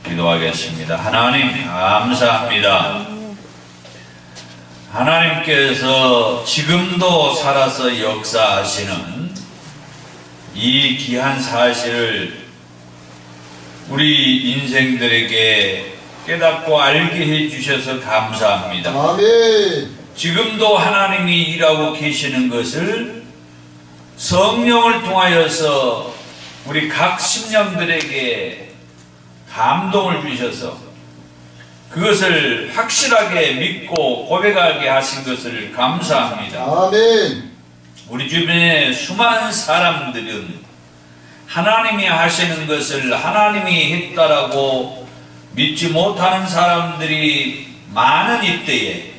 기도하겠습니다. 하나님 감사합니다. 하나님께서 지금도 살아서 역사하시는 이 귀한 사실을 우리 인생들에게 깨닫고 알게 해주셔서 감사합니다. 아멘. 지금도 하나님이 일하고 계시는 것을 성령을 통하여서 우리 각 심령들에게 감동을 주셔서 그것을 확실하게 믿고 고백하게 하신 것을 감사합니다. 아멘. 우리 주변에 수많은 사람들은 하나님이 하시는 것을 하나님이 했다라고 믿지 못하는 사람들이 많은 이때에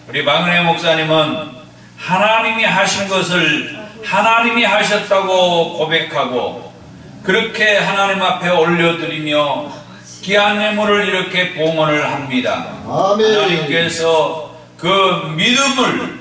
우리 박은혜 목사님은 하나님이 하신 것을 하나님이 하셨다고 고백하고 그렇게 하나님 앞에 올려드리며 귀한 예물을 이렇게 봉헌을 합니다. 아멘. 하나님께서 그 믿음을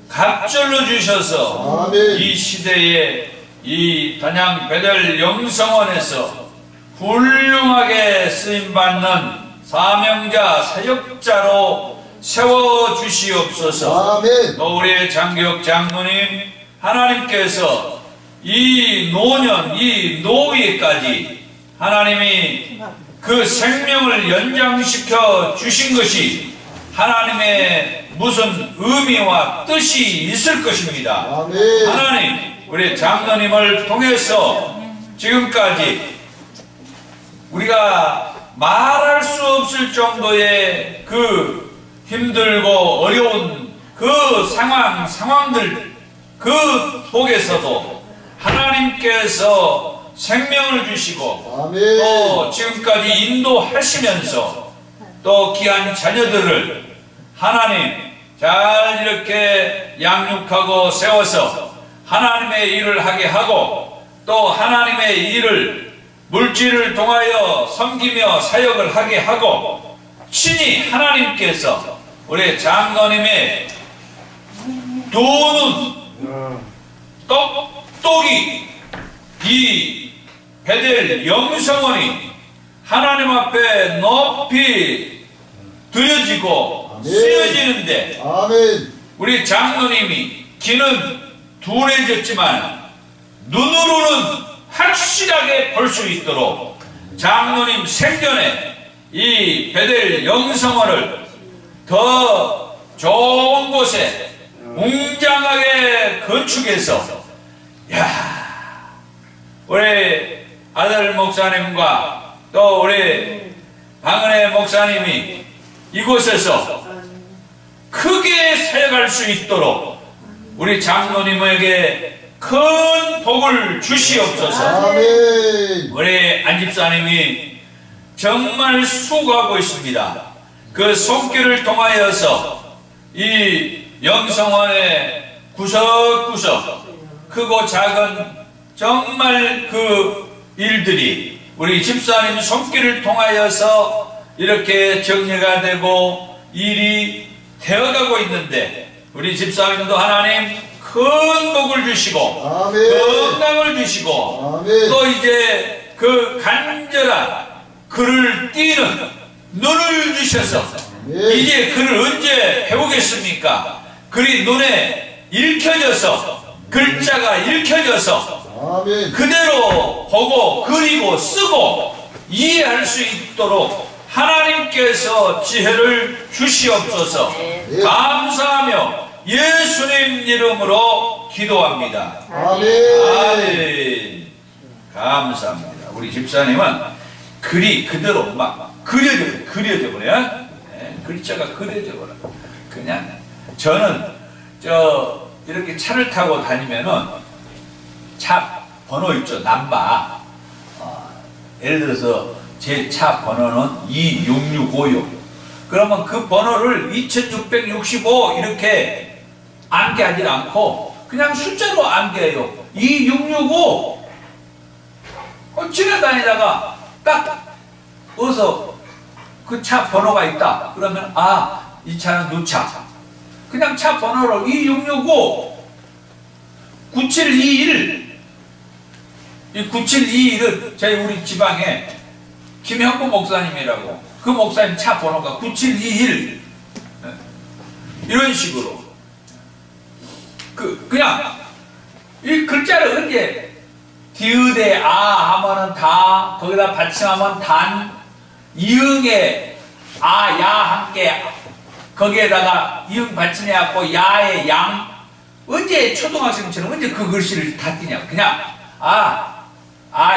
갑절로 주셔서 아멘. 이 시대에 이 단양 베델 영성원에서 훌륭하게 쓰임받는 사명자 사역자로 세워주시옵소서. 아멘. 또 우리의 장기혁 장로님 하나님께서 이 노년 이 노후에까지 하나님이 그 생명을 연장시켜 주신 것이 하나님의 무슨 의미와 뜻이 있을 것입니다. 아멘. 하나님 우리 장로님을 통해서 지금까지 우리가 말할 수 없을 정도의 그 힘들고 어려운 그 상황들 그 속에서도 하나님께서 생명을 주시고 아멘. 또 지금까지 인도하시면서 또 귀한 자녀들을 하나님 잘 이렇게 양육하고 세워서 하나님의 일을 하게 하고 또 하나님의 일을 물질을 통하여 섬기며 사역을 하게 하고 친히 하나님께서 우리 장로님의 두 눈 똑똑이 이 베델 영성원이 하나님 앞에 높이 드려지고 아멘. 쓰여지는데 아멘. 우리 장로님이 귀는 둔해졌지만 눈으로는 확실하게 볼 수 있도록 장로님 생전에 이 베델 영성원을 더 좋은 곳에 웅장하게 건축해서 우리 아들 목사님과 또 우리 박은혜 목사님이 이곳에서 크게 사역할 수 있도록 우리 장로님에게 큰 복을 주시옵소서. 아멘. 우리 안집사님이 정말 수고하고 있습니다. 그 손길을 통하여서 이 영성원의 구석구석 크고 작은 정말 그 일들이 우리 집사님 손길을 통하여서 이렇게 정리가 되고 일이 되어가고 있는데 우리 집사님도 하나님 큰 복을 주시고 아멘. 건강을 주시고 아멘. 또 이제 그 간절한 글을 띄는 눈을 주셔서 아멘. 이제 글을 언제 배우겠습니까? 글이 눈에 읽혀져서 글자가 읽혀져서 아멘. 그대로 보고 그리고 쓰고 이해할 수 있도록 하나님께서 지혜를 주시옵소서. 감사하며 예수님 이름으로 기도합니다. 아멘. 아멘. 감사합니다. 우리 집사님은 글이 그대로 막 그려져 버려요. 네, 글자가 그려져 버려. 그냥 저는 이렇게 차를 타고 다니면은 차 번호 있죠. 남바. 예를 들어서 제 차 번호는 26656. 그러면 그 번호를 2665 이렇게 암기하지 않고 그냥 숫자로 암기해요. 2665. 지나다니다가 딱 어서 그 차 번호가 있다. 그러면 이 차는 누차. 그냥 차 번호를 2665 9721. 이 9721은 저희 우리 지방에 김형구 목사님이라고 그 목사님 차 번호가 9721 이런 식으로 그냥 이 글자를 언제 디귿에 하면은 다 거기다 받침하면 단 이응에 야 함께 거기에다가 이응 받침해갖고 야의 양 언제 초등학생처럼 언제 그 글씨를 다 띄냐고 그냥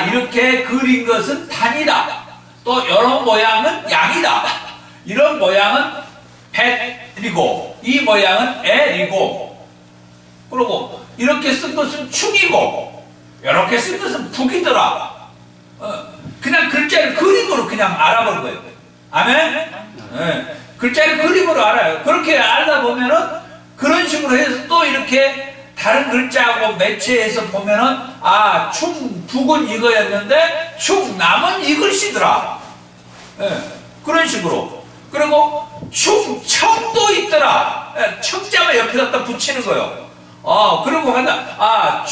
이렇게 그린 것은 단이다. 또 이런 모양은 양이다. 이런 모양은 뱃이고 이 모양은 애이고 그리고 이렇게 쓴 것은 축이고 이렇게 쓴 것은 북이더라. 그냥 글자를 그림으로 그냥 알아본 거예요. 아멘? 네. 글자를 그림으로 알아요. 그렇게 알다 보면은 그런 식으로 해서 또 이렇게 다른 글자하고 매치해서 보면은 북은 이거였는데 충남은 이 글씨더라. 그런 식으로. 그리고 충청도 있더라. 청자만 옆에 갖다 붙이는 거예요. 그리고 하나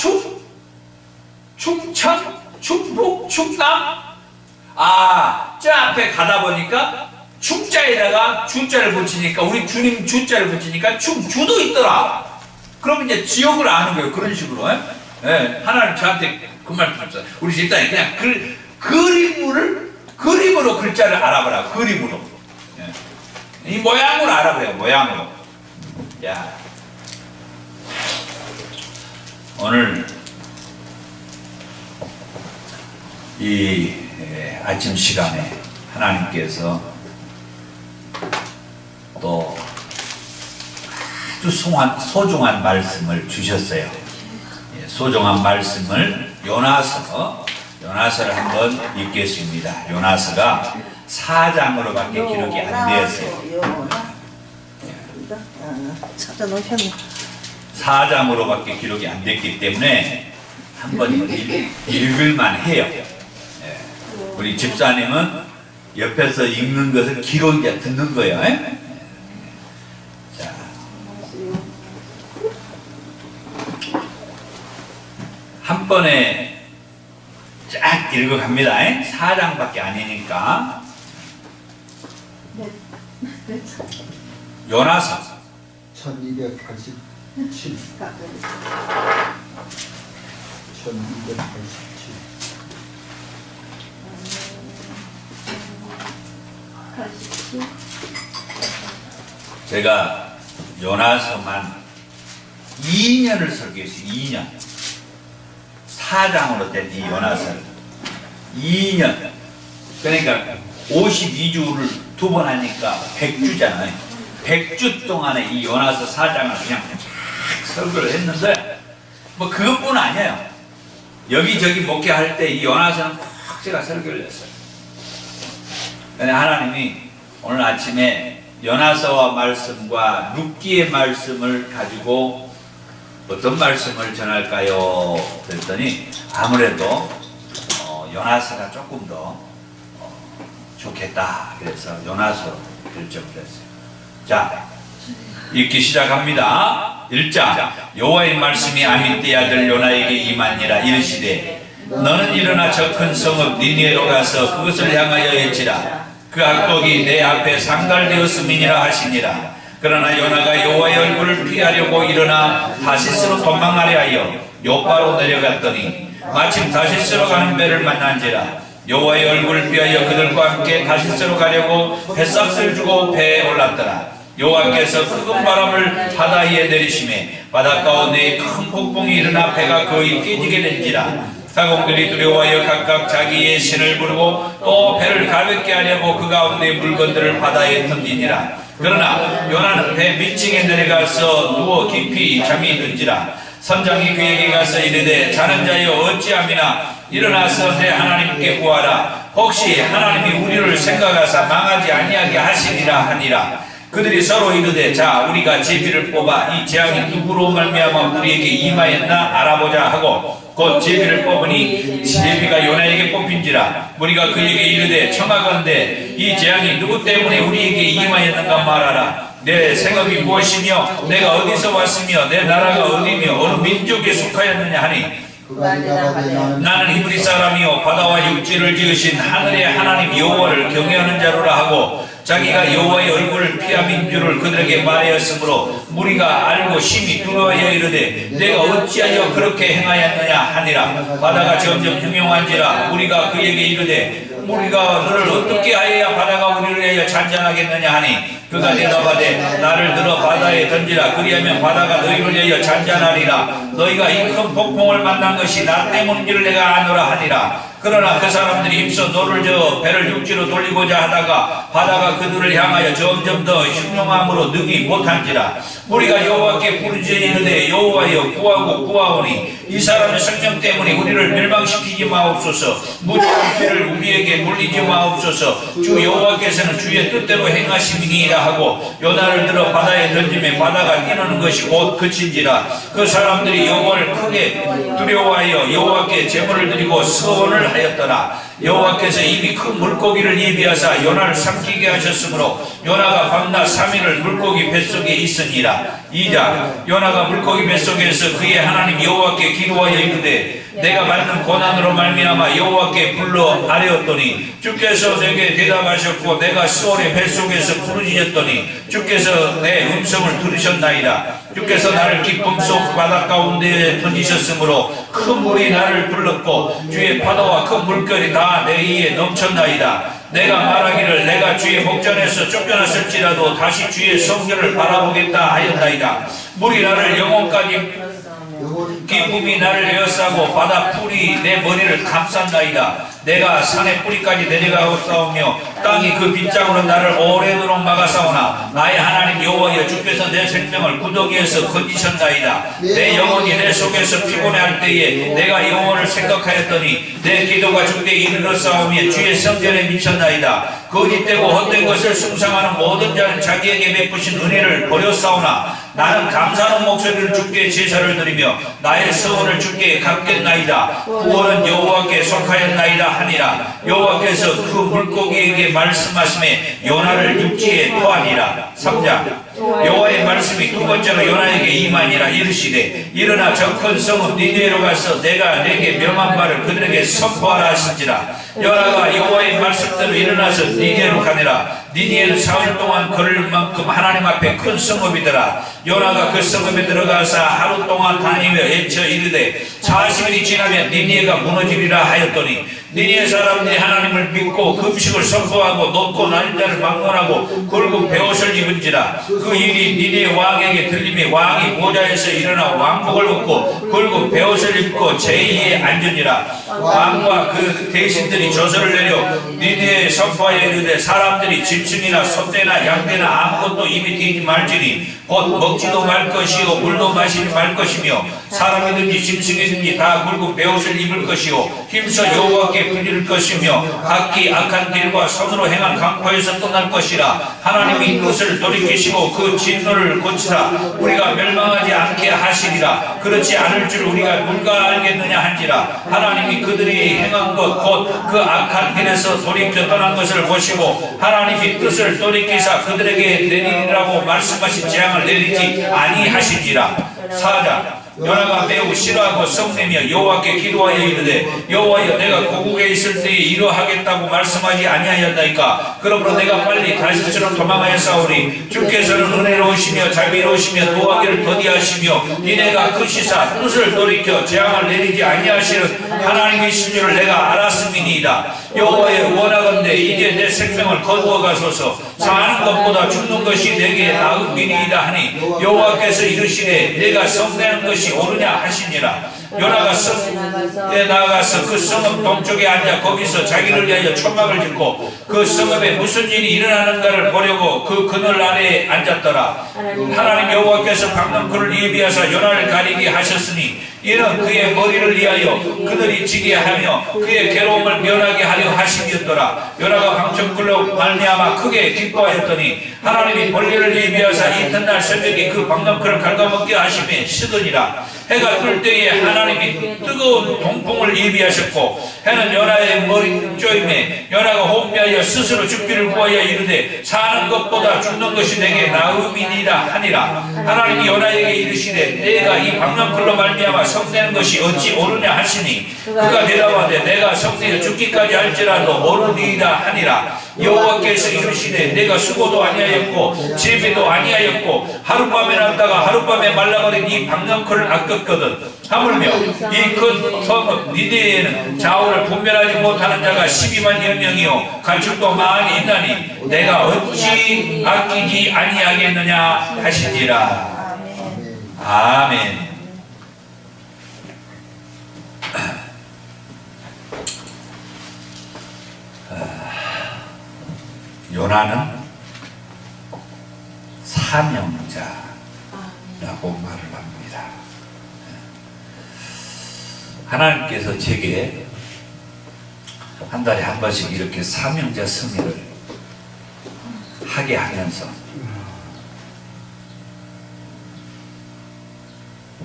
충청, 충북, 충남. 저 앞에 가다 보니까 충자에다가 주자를 붙이니까 우리 주님 주자를 붙이니까 충주도 있더라. 그럼 이제 지역을 아는 거예요. 그런 식으로. 하나님 저한테 그 말씀 하셨어요. 우리 집사님 그냥 그림으로 글자를 알아보라. 그림으로. 이 모양으로 알아보래요. 모양으로. 야. 오늘 이 아침 시간에 하나님께서 또 아주 소중한 말씀을 주셨어요. 소중한 말씀을 요나서를 한번 읽겠습니다. 요나서가 4장으로밖에 기록이 안 되었어요. 4장으로밖에 기록이 안 됐기 때문에 한번 읽을만 해요. 우리 집사님은 옆에서 읽는 것을 기록이야 듣는 거예요. 자, 한 번에 쫙 읽어갑니다. 4장밖에 아니니까. 요나서 1287 제가 요나서만 2년을 설교했어요. 2년. 4장으로 된 이 요나서를 2년. 그러니까 52주를 두 번 하니까 100주잖아요. 100주 동안에 이 요나서 4장을 그냥 설교를 했는데 뭐 그것뿐 아니에요. 여기저기 목회할 때 이 요나서는 꼭 제가 설교를 했어요. 근데 하나님이 오늘 아침에 요나서와 말씀과 룻기의 말씀을 가지고 어떤 말씀을 전할까요? 그랬더니 아무래도 요나서가 조금 더 좋겠다. 그래서 요나서 결정을 했어요. 자, 읽기 시작합니다. 1장. 여호와의 말씀이 아미떼 아들 요나에게 임하니라. 이르시되 너는 일어나 저 큰 성읍 니느웨로 가서 그것을 향하여 외치라. 그 악독이 내 앞에 상달되었음이니라 하시니라. 그러나 요나가 여호와의 얼굴을 피하려고 일어나 다시스로 도망하려 하여 요바로 내려갔더니 마침 다시스로 가는 배를 만난지라. 여호와의 얼굴을 피하여 그들과 함께 다시스로 가려고 뱃삭을 주고 배에 올랐더라. 여호와께서 큰 바람을 바다 위에 내리시매 바다 가운데 큰 폭풍이 일어나 배가 거의 깨지게 된지라. 사공들이 두려워하여 각각 자기의 신을 부르고 또 배를 가볍게 하려고 그 가운데 물건들을 바다에 던지니라. 그러나 요나는 배 밑층에 내려가서 누워 깊이 잠이 든지라. 선장이 그에게 가서 이르되 자는 자여 어찌함이나 일어나서 내 하나님께 구하라. 혹시 하나님이 우리를 생각하사 망하지 아니하게 하시리라 하니라. 그들이 서로 이르되 자 우리가 제비를 뽑아 이 재앙이 누구로 말미암아 우리에게 임하였나 알아보자 하고 곧 제비를 뽑으니 제비가 요나에게 뽑힌지라. 우리가 그에게 이르되 청하건대 이 재앙이 누구 때문에 우리에게 임하였는가 말하라. 내 생업이 무엇이며 내가 어디서 왔으며 내 나라가 어디며 어느 민족에 속하였느냐 하니 나는 히브리 사람이요 바다와 육지를 지으신 하늘의 하나님 여호와를 경외하는 자로라 하고 자기가 여호와의 얼굴을 피함인 줄을 그들에게 말하였으므로 무리가 알고 심히 두려워하여 이르되 내가 어찌하여 그렇게 행하였느냐 하니라. 바다가 점점 흉흉한지라. 우리가 그에게 이르되 우리가 너를 어떻게 하여야 바다가 우리를 위하여 잔잔하겠느냐 하니 그가 대답하되 나를 들어 바다에 던지라. 그리하면 바다가 너희를 위하여 잔잔하리라. 너희가 이 큰 폭풍을 만난 것이 나 때문인 줄 내가 아노라 하니라. 그러나 그 사람들이 힘써 노를 저어 배를 육지로 돌리고자 하다가 바다가 그들을 향하여 점점 더 흉흉함으로 느기 못한지라. 우리가 여호와께 부르짖어 이르되 여호와여 구하고 구하오니 이 사람의 성령 때문에 우리를 멸망시키지 마옵소서. 무지한 죄를 우리에게 물리지 마옵소서. 주 여호와께서는 주의 뜻대로 행하심이니이다 하고 요나를 들어 바다에 던지며 바다가 뛰는 것이 곧 그친지라. 그 사람들이 여호와를 크게 두려워하여 여호와께 제물을 드리고 서원을 하였더라. 여호와께서 이미 큰 물고기를 예비하사 요나를 삼키게 하셨으므로 요나가 밤낮 3일을 물고기 뱃속에 있으니라. 2장. 요나가 물고기 뱃속에서 그의 하나님 여호와께 기도하여 이르되 내가 받는 고난으로 말미암아 여호와께 불러 아뢰었더니 주께서 내게 대답하셨고 내가 수월의 뱃속에서 부르짖었더니 주께서 내 음성을 들으셨나이다. 주께서 나를 기쁨 속 바다 가운데에 던지셨으므로 큰 물이 나를 불렀고 주의 파도와 큰 물결이 다 내 이에 넘쳤나이다. 내가 말하기를 내가 주의 목전에서 쫓겨났을지라도 다시 주의 성전을 바라보겠다 하였나이다. 물이 나를 영혼까지 기쁨이 나를 에워싸고 바다 풀이 내 머리를 감싼나이다. 내가 산의 뿌리까지 내려가고 싸우며 땅이 그 빗장으로 나를 오래도록 막아싸우나 나의 하나님 여호와여 주께서 내 생명을 구더기에서 건지셨나이다. 내 영혼이 내 속에서 피곤해할 때에 내가 영혼을 생각하였더니 내 기도가 주께 이르러 싸우며 주의 성전에 미쳤나이다. 거짓되고 헛된 것을 숭상하는 모든 자는 자기에게 베푸신 은혜를 버렸사오나 나는 감사하는 목소리를 주께 제사를 드리며 나의 서원을 주께 갚겠나이다. 구원은 여호와께 속하였나이다 하니라. 여호와께서 그 물고기에게 말씀하심에 요나를 육지에 토하니라. 3장. 여호와의 말씀이 두 번째로 요나에게 임하니라. 이르시되 일어나 저 큰 성읍 니느웨로 가서 내가 내게 명한 바를 그들에게 선포하라 하신지라. 요나가 여호와의 말씀대로 일어나서 니느웨로 가니라. 니느웨는 사흘 동안 걸을 만큼 하나님 앞에 큰 성읍이더라. 요나가 그 성읍에 들어가서 하루 동안 다니며 외쳐 이르되 40일이 지나면 니느웨가 무너지리라 하였더니 니네 사람들이 하나님을 믿고 금식을 선포하고 높고 낮은 자를 막론하고 굵은 베옷을 입은지라. 그 일이 니네 왕에게 들림이 왕이 보좌에서 일어나 왕복을 벗고 굵은 베옷을 입고 제2에 앉으니라. 왕과 그 대신들이 조서를 내려 니네에 선포하여 이르되 사람들이 짐승이나 소떼나 양떼나 아무것도 입에 대지 말지니 곧 먹지도 말 것이요 물도 마시지 말 것이며 사람이든지 짐승이든지 다 굵은 베옷을 입을 것이요 힘써 여호와께 부릴 것이며 각기 악한 길과 손으로 행한 강포에서 떠날 것이라. 하나님이 뜻을 돌이키시고 그 진노를 고치라. 우리가 멸망하지 않게 하시리라. 그렇지 않을 줄 우리가 누가 알겠느냐 한지라. 하나님이 그들이 행한 것 곧 그 악한 길에서 돌이켜 떠난 것을 보시고 하나님이 뜻을 돌이키사 그들에게 내리라고 말씀하신 재앙을 내리지 아니하시니라. 4장 요나가 매우 싫어하고 성내며 여호와께 기도하여 이르되 여호와여 내가 고국에 있을 때에 이러하겠다고 말씀하지 아니하였나이까. 그러므로 내가 빨리 다시스로 도망하여 싸우리. 주께서는 은혜로우시며 자비로우시며 노하기를 더디하시며 니네가 크시사 뜻을 돌이켜 재앙을 내리지 아니하시는 하나님이신 줄을 내가 알았음이니이다. 여호와여 원하건대 이제 내 생명을 거두어 가소서. 사는 것보다 죽는 것이 내게 나음이니이다 하니 여호와께서 이르시되 내가 성내는 것이 오르냐 하시니라. 요나가 성에 나아가서 그 성읍 동쪽에 앉아 거기서 자기를 위하여 천막을 짓고 그 성읍에 무슨 일이 일어나는가를 보려고 그 그늘 아래에 앉았더라. 하나님 여호와께서 박넝쿨을 예비하사 요나를 가리게 하셨으니 이는 그의 머리를 위하여 그들이 지게 하며 그의 괴로움을 면하게 하려 하심이었더라. 요나가 방청쿨로 말미암아 크게 기뻐하였더니 하나님이 볼일을 예비하사 이튿날 새벽에 그 박넝쿨을 갉아먹게 하심에 시드니라. 해가 뜰 때에 하나님이 뜨거운 동풍을 예비하셨고 해는 요나의 머리 쪼임에 요나가 혼미하여 스스로 죽기를 구하여 이르되 사는 것보다 죽는 것이 내게 나음이니라 하니라. 하나님이 요나에게 이르시되 내가 이 박넝쿨로 말미암아 성내는 것이 어찌 오르냐 하시니 그가 대답하되 내가 성내어 죽기까지 할지라도 오르리이다 하니라. 여호와께서 이르시되 내가 수고도 아니하였고 재배도 아니하였고 하룻밤에 났다가 하룻밤에 말라버린 이 박넝쿨을 아꼈거든. 하물며 이 큰 성읍 니네에는 좌우를 분별하지 못하는 자가 12만여 명이요 가축도 많이 있나니 내가 어찌 아끼지 아니하겠느냐 하시니라. 아멘. 요나는 사명자라고 말을 합니다. 하나님께서 제게 한 달에 한 번씩 이렇게 사명자 승리를 하게 하면서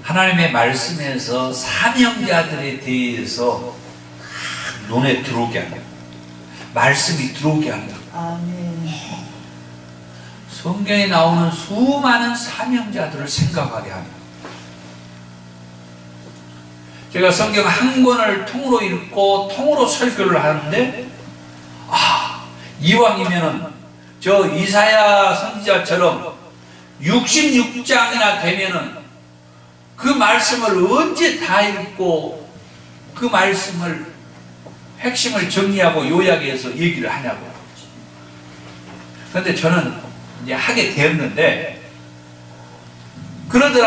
하나님의 말씀에서 사명자들에 대해서 눈에 들어오게 합니다. 말씀이 들어오게 합니다. 아멘. 성경에 나오는 수많은 사명자들을 생각하게 합니다. 제가 성경 한 권을 통으로 읽고 통으로 설교를 하는데 이왕이면은 저 이사야 선지자처럼 66장이나 되면은 그 말씀을 언제 다 읽고 그 말씀을 핵심을 정리하고 요약해서 얘기를 하냐고. 그런데 저는 이제 하게 되었는데 그래도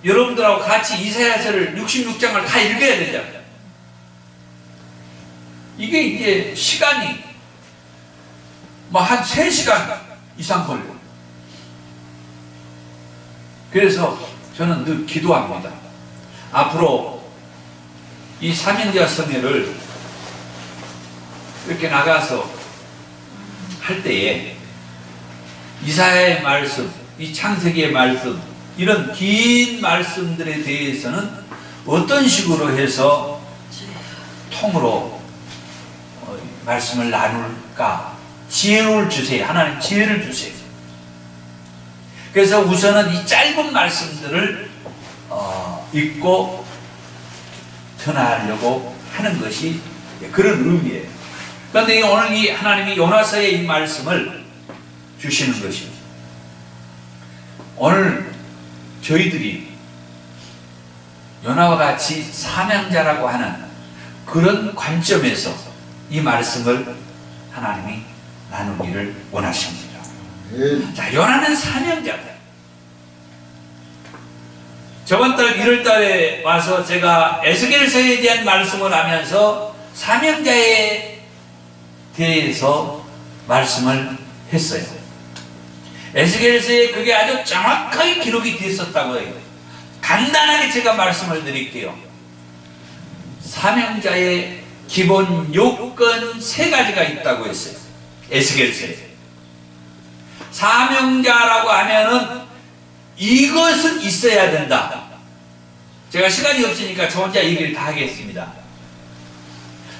여러분들하고 같이 이사야서를 66장을 다 읽어야 되잖아요. 이게 이제 시간이 뭐 한 3시간 이상 걸려요. 그래서 저는 늘 기도합니다. 앞으로 이 사명자 성회를 이렇게 나가서 할 때에 이사야의 말씀, 이 창세기의 말씀, 이런 긴 말씀들에 대해서는 어떤 식으로 해서 통으로 말씀을 나눌까? 지혜를 주세요. 하나님 지혜를 주세요. 그래서 우선은 이 짧은 말씀들을 읽고 전하려고 하는 것이 그런 의미예요. 그런데 오늘 이 하나님이 요나서의 이 말씀을 주시는 것입니다. 오늘 저희들이 요나와 같이 사명자라고 하는 그런 관점에서 이 말씀을 하나님이 나누기를 원하십니다. 자, 요나는 사명자다. 저번 달 1월 달에 와서 제가 에스겔서에 대한 말씀을 하면서 사명자에 대해서 말씀을 했어요. 에스겔서에 그게 아주 정확하게 기록이 됐었다고 해요. 간단하게 제가 말씀을 드릴게요. 사명자의 기본 요건 3가지가 있다고 했어요. 에스겔서에. 사명자라고 하면은 이것은 있어야 된다. 제가 시간이 없으니까 저 혼자 얘기를 다 하겠습니다.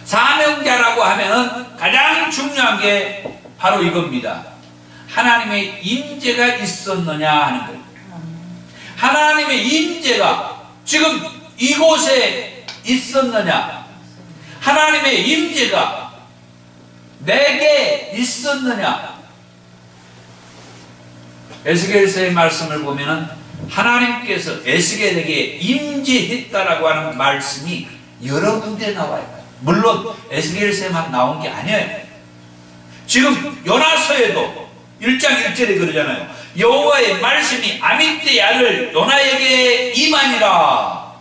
사명자라고 하면은 가장 중요한 게 바로 이겁니다. 하나님의 임재가 있었느냐 하는 거예요. 하나님의 임재가 지금 이곳에 있었느냐, 하나님의 임재가 내게 있었느냐. 에스겔서의 말씀을 보면은 하나님께서 에스겔에게 임재했다라고 하는 말씀이 여러 군데 나와요. 물론 에스겔서에만 나온 게 아니에요. 지금 요나서에도 1장 1절에 그러잖아요. 여호와의 말씀이 아미떼의 아들 요나에게 임하니라.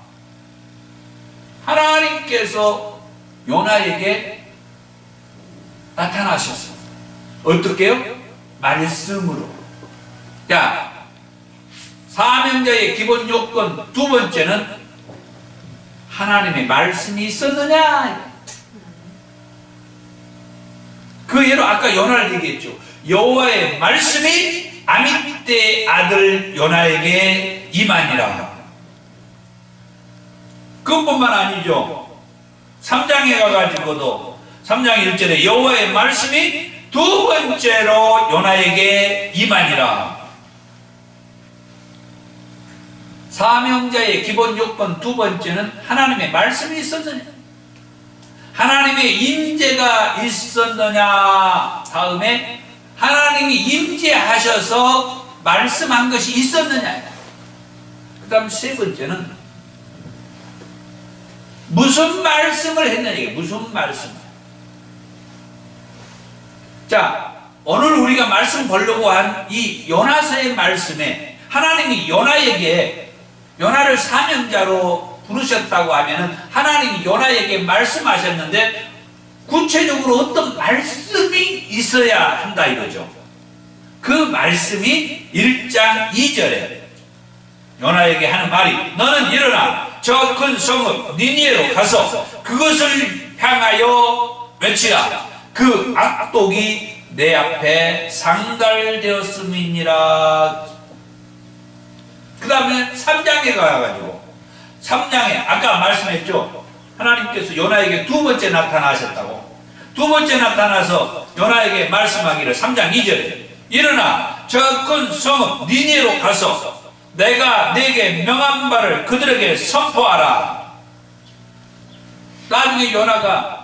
하나님께서 요나에게 나타나셨어요. 어떻게요? 말씀으로. 자, 사명자의 기본 요건 2번째는 하나님의 말씀이 있었느냐. 그 예로 아까 요나를 얘기했죠. 여호와의 말씀이 아미떼의 아들 요나에게 임하니라. 그것뿐만 아니죠. 3장에 가가지고도 3장 1절에 여호와의 말씀이 2번째로 요나에게 임하니라. 사명자의 기본 요건 2번째는 하나님의 말씀이 있었느냐, 하나님의 임재가 있었느냐, 다음에 하나님이 임재하셔서 말씀한 것이 있었느냐. 그 다음 3번째는 무슨 말씀을 했느냐. 무슨 말씀. 자, 오늘 우리가 말씀 보려고 한 이 요나서의 말씀에 하나님이 요나를 사명자로 부르셨다고 하면은 하나님이 요나에게 말씀하셨는데 구체적으로 어떤 말씀이 있어야 한다 이거죠. 그 말씀이 1장 2절에 요나에게 하는 말이 너는 일어나 저 큰 성읍 니니에로 가서 그것을 향하여 외치라. 그 악독이 내 앞에 상달되었음이니라. 그 다음에 3장에 가가지고 3장에 아까 말씀했죠. 하나님께서 요나에게 2번째 나타나셨다고. 2번째 나타나서 요나에게 말씀하기를 3장 2절에 일어나 저 큰 성읍 니니에로 가서 내가 네게 명한 바를 그들에게 선포하라. 나중에 요나가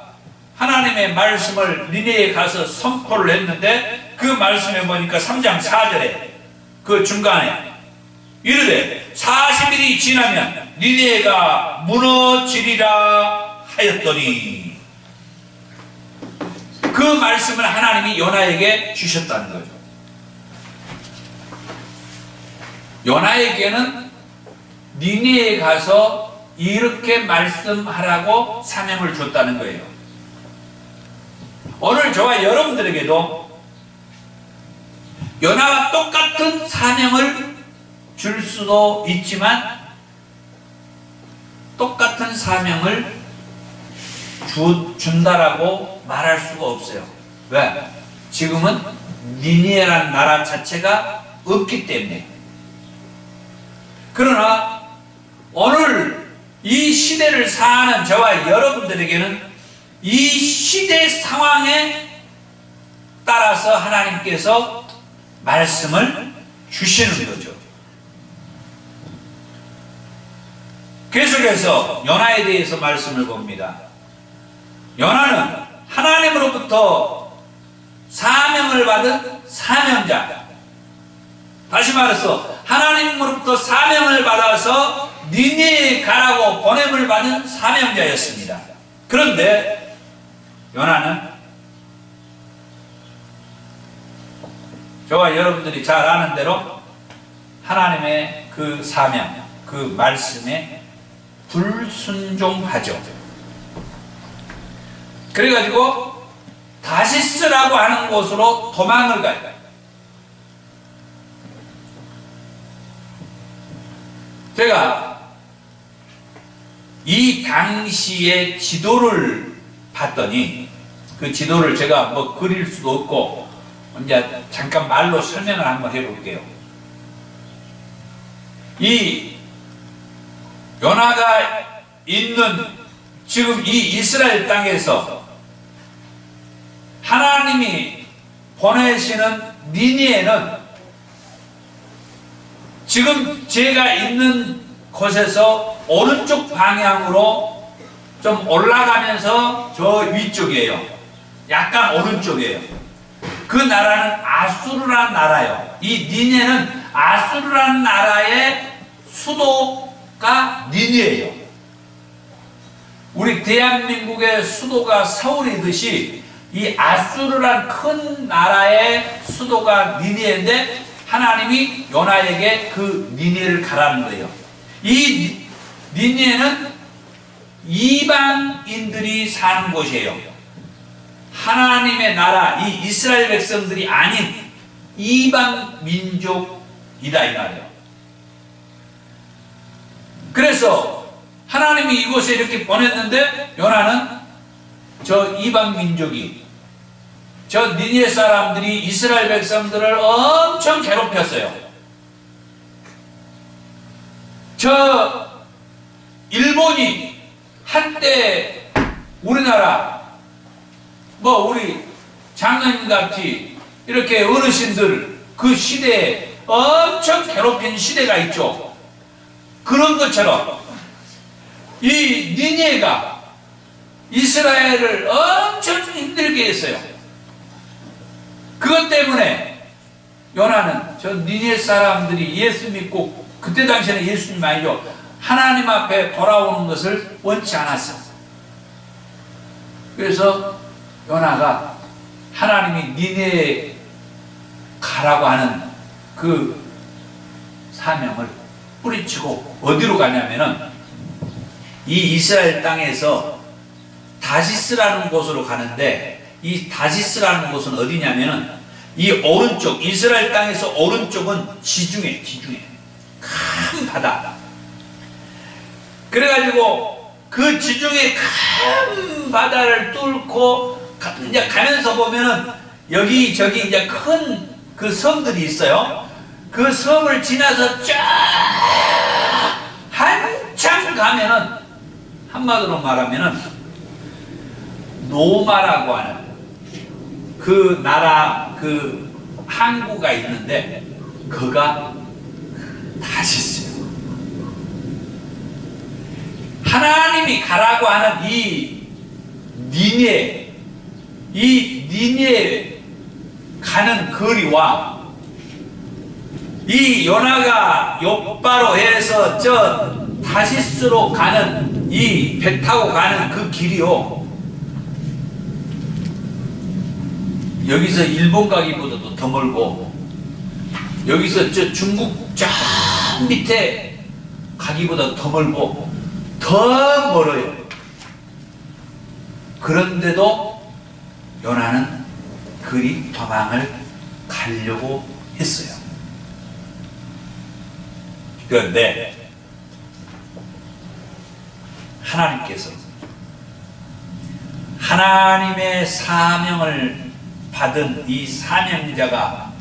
하나님의 말씀을 니네에 가서 선포를 했는데 그 말씀에 보니까 3장 4절에 그 중간에 이르되 40일이 지나면 니네가 무너지리라 하였더니 그 말씀을 하나님이 요나에게 주셨다는 거죠. 요나에게는 니네에 가서 이렇게 말씀하라고 사명을 줬다는 거예요. 오늘 저와 여러분들에게도 요나와 똑같은 사명을 줄 수도 있지만 똑같은 사명을 준다라고 말할 수가 없어요. 왜? 지금은 니니에라는 나라 자체가 없기 때문에. 그러나 오늘 이 시대를 사는 저와 여러분들에게는 이 시대 상황에 따라서 하나님께서 말씀을 주시는 거죠. 계속해서 요나에 대해서 말씀을 봅니다. 요나는 하나님으로부터 사명을 받은 사명자. 다시 말해서 하나님으로부터 사명을 받아서 니네에 가라고 보냄을 받은 사명자였습니다. 그런데 요나는 저와 여러분들이 잘 아는 대로 하나님의 그 사명, 그 말씀에 불순종하죠. 그래가지고 다시스라고 하는 곳으로 도망을 가요. 제가 이 당시의 지도를 봤더니 그 지도를 제가 뭐 그릴 수도 없고 이제 잠깐 말로 설명을 한번 해볼게요. 이 요나가 있는 지금 이 이스라엘 땅에서 하나님이 보내시는 니니에는 지금 제가 있는 곳에서 오른쪽 방향으로 좀 올라가면서 저 위쪽이에요. 약간 오른쪽이에요. 그 나라는 아수르라는 나라예요. 이 니네는 아수르라는 나라의 수도가 니니에요. 우리 대한민국의 수도가 서울이듯이 이 아수르란 큰 나라의 수도가 니니에인데 하나님이 요나에게 그 니니에를 가라는 거예요. 이 니니에는 이방인들이 사는 곳이에요. 하나님의 나라, 이 이스라엘 백성들이 아닌 이방 민족이다 이 말이에요. 그래서 하나님이 이곳에 이렇게 보냈는데 요나는 저 이방 민족이 저 니니에 사람들이 이스라엘 백성들을 엄청 괴롭혔어요. 저 일본이 한때 우리나라 뭐 우리 장로님같이 이렇게 어르신들 그 시대에 엄청 괴롭힌 시대가 있죠. 그런 것처럼 이 니니에가 이스라엘을 엄청 힘들게 했어요. 그것 때문에 요나는 저 니니에 사람들이 예수 믿고 그때 당시에는 예수님 아니죠. 하나님 앞에 돌아오는 것을 원치 않았어. 그래서 요나가 하나님이 니네에 가라고 하는 그 사명을 뿌리치고 어디로 가냐면은 이 이스라엘 땅에서 다시스라는 곳으로 가는데 이 다시스라는 곳은 어디냐면은 이 오른쪽 이스라엘 땅에서 오른쪽은 지중해 큰 바다. 그래가지고 그 지중해 큰 바다를 뚫고 이제 가면서 보면은 여기 저기 이제 큰 그 섬들이 있어요. 그 섬을 지나서 쫙 한참 가면은 한마디로 말하면은 노마라고 하는 그 나라 그 항구가 있는데 그가 다시스요. 하나님이 가라고 하는 이 니니에 가는 거리와 이 요나가 욥바로 해서 저 다시스로 가는 이 배 타고 가는 그 길이요. 여기서 일본 가기보다도 더 멀고 여기서 저 중국 저 밑에 가기보다 더 멀고 더 멀어요. 그런데도 요나는 그리 도망을 가려고 했어요. 그런데 하나님께서 하나님의 사명을 받은 이 사명자가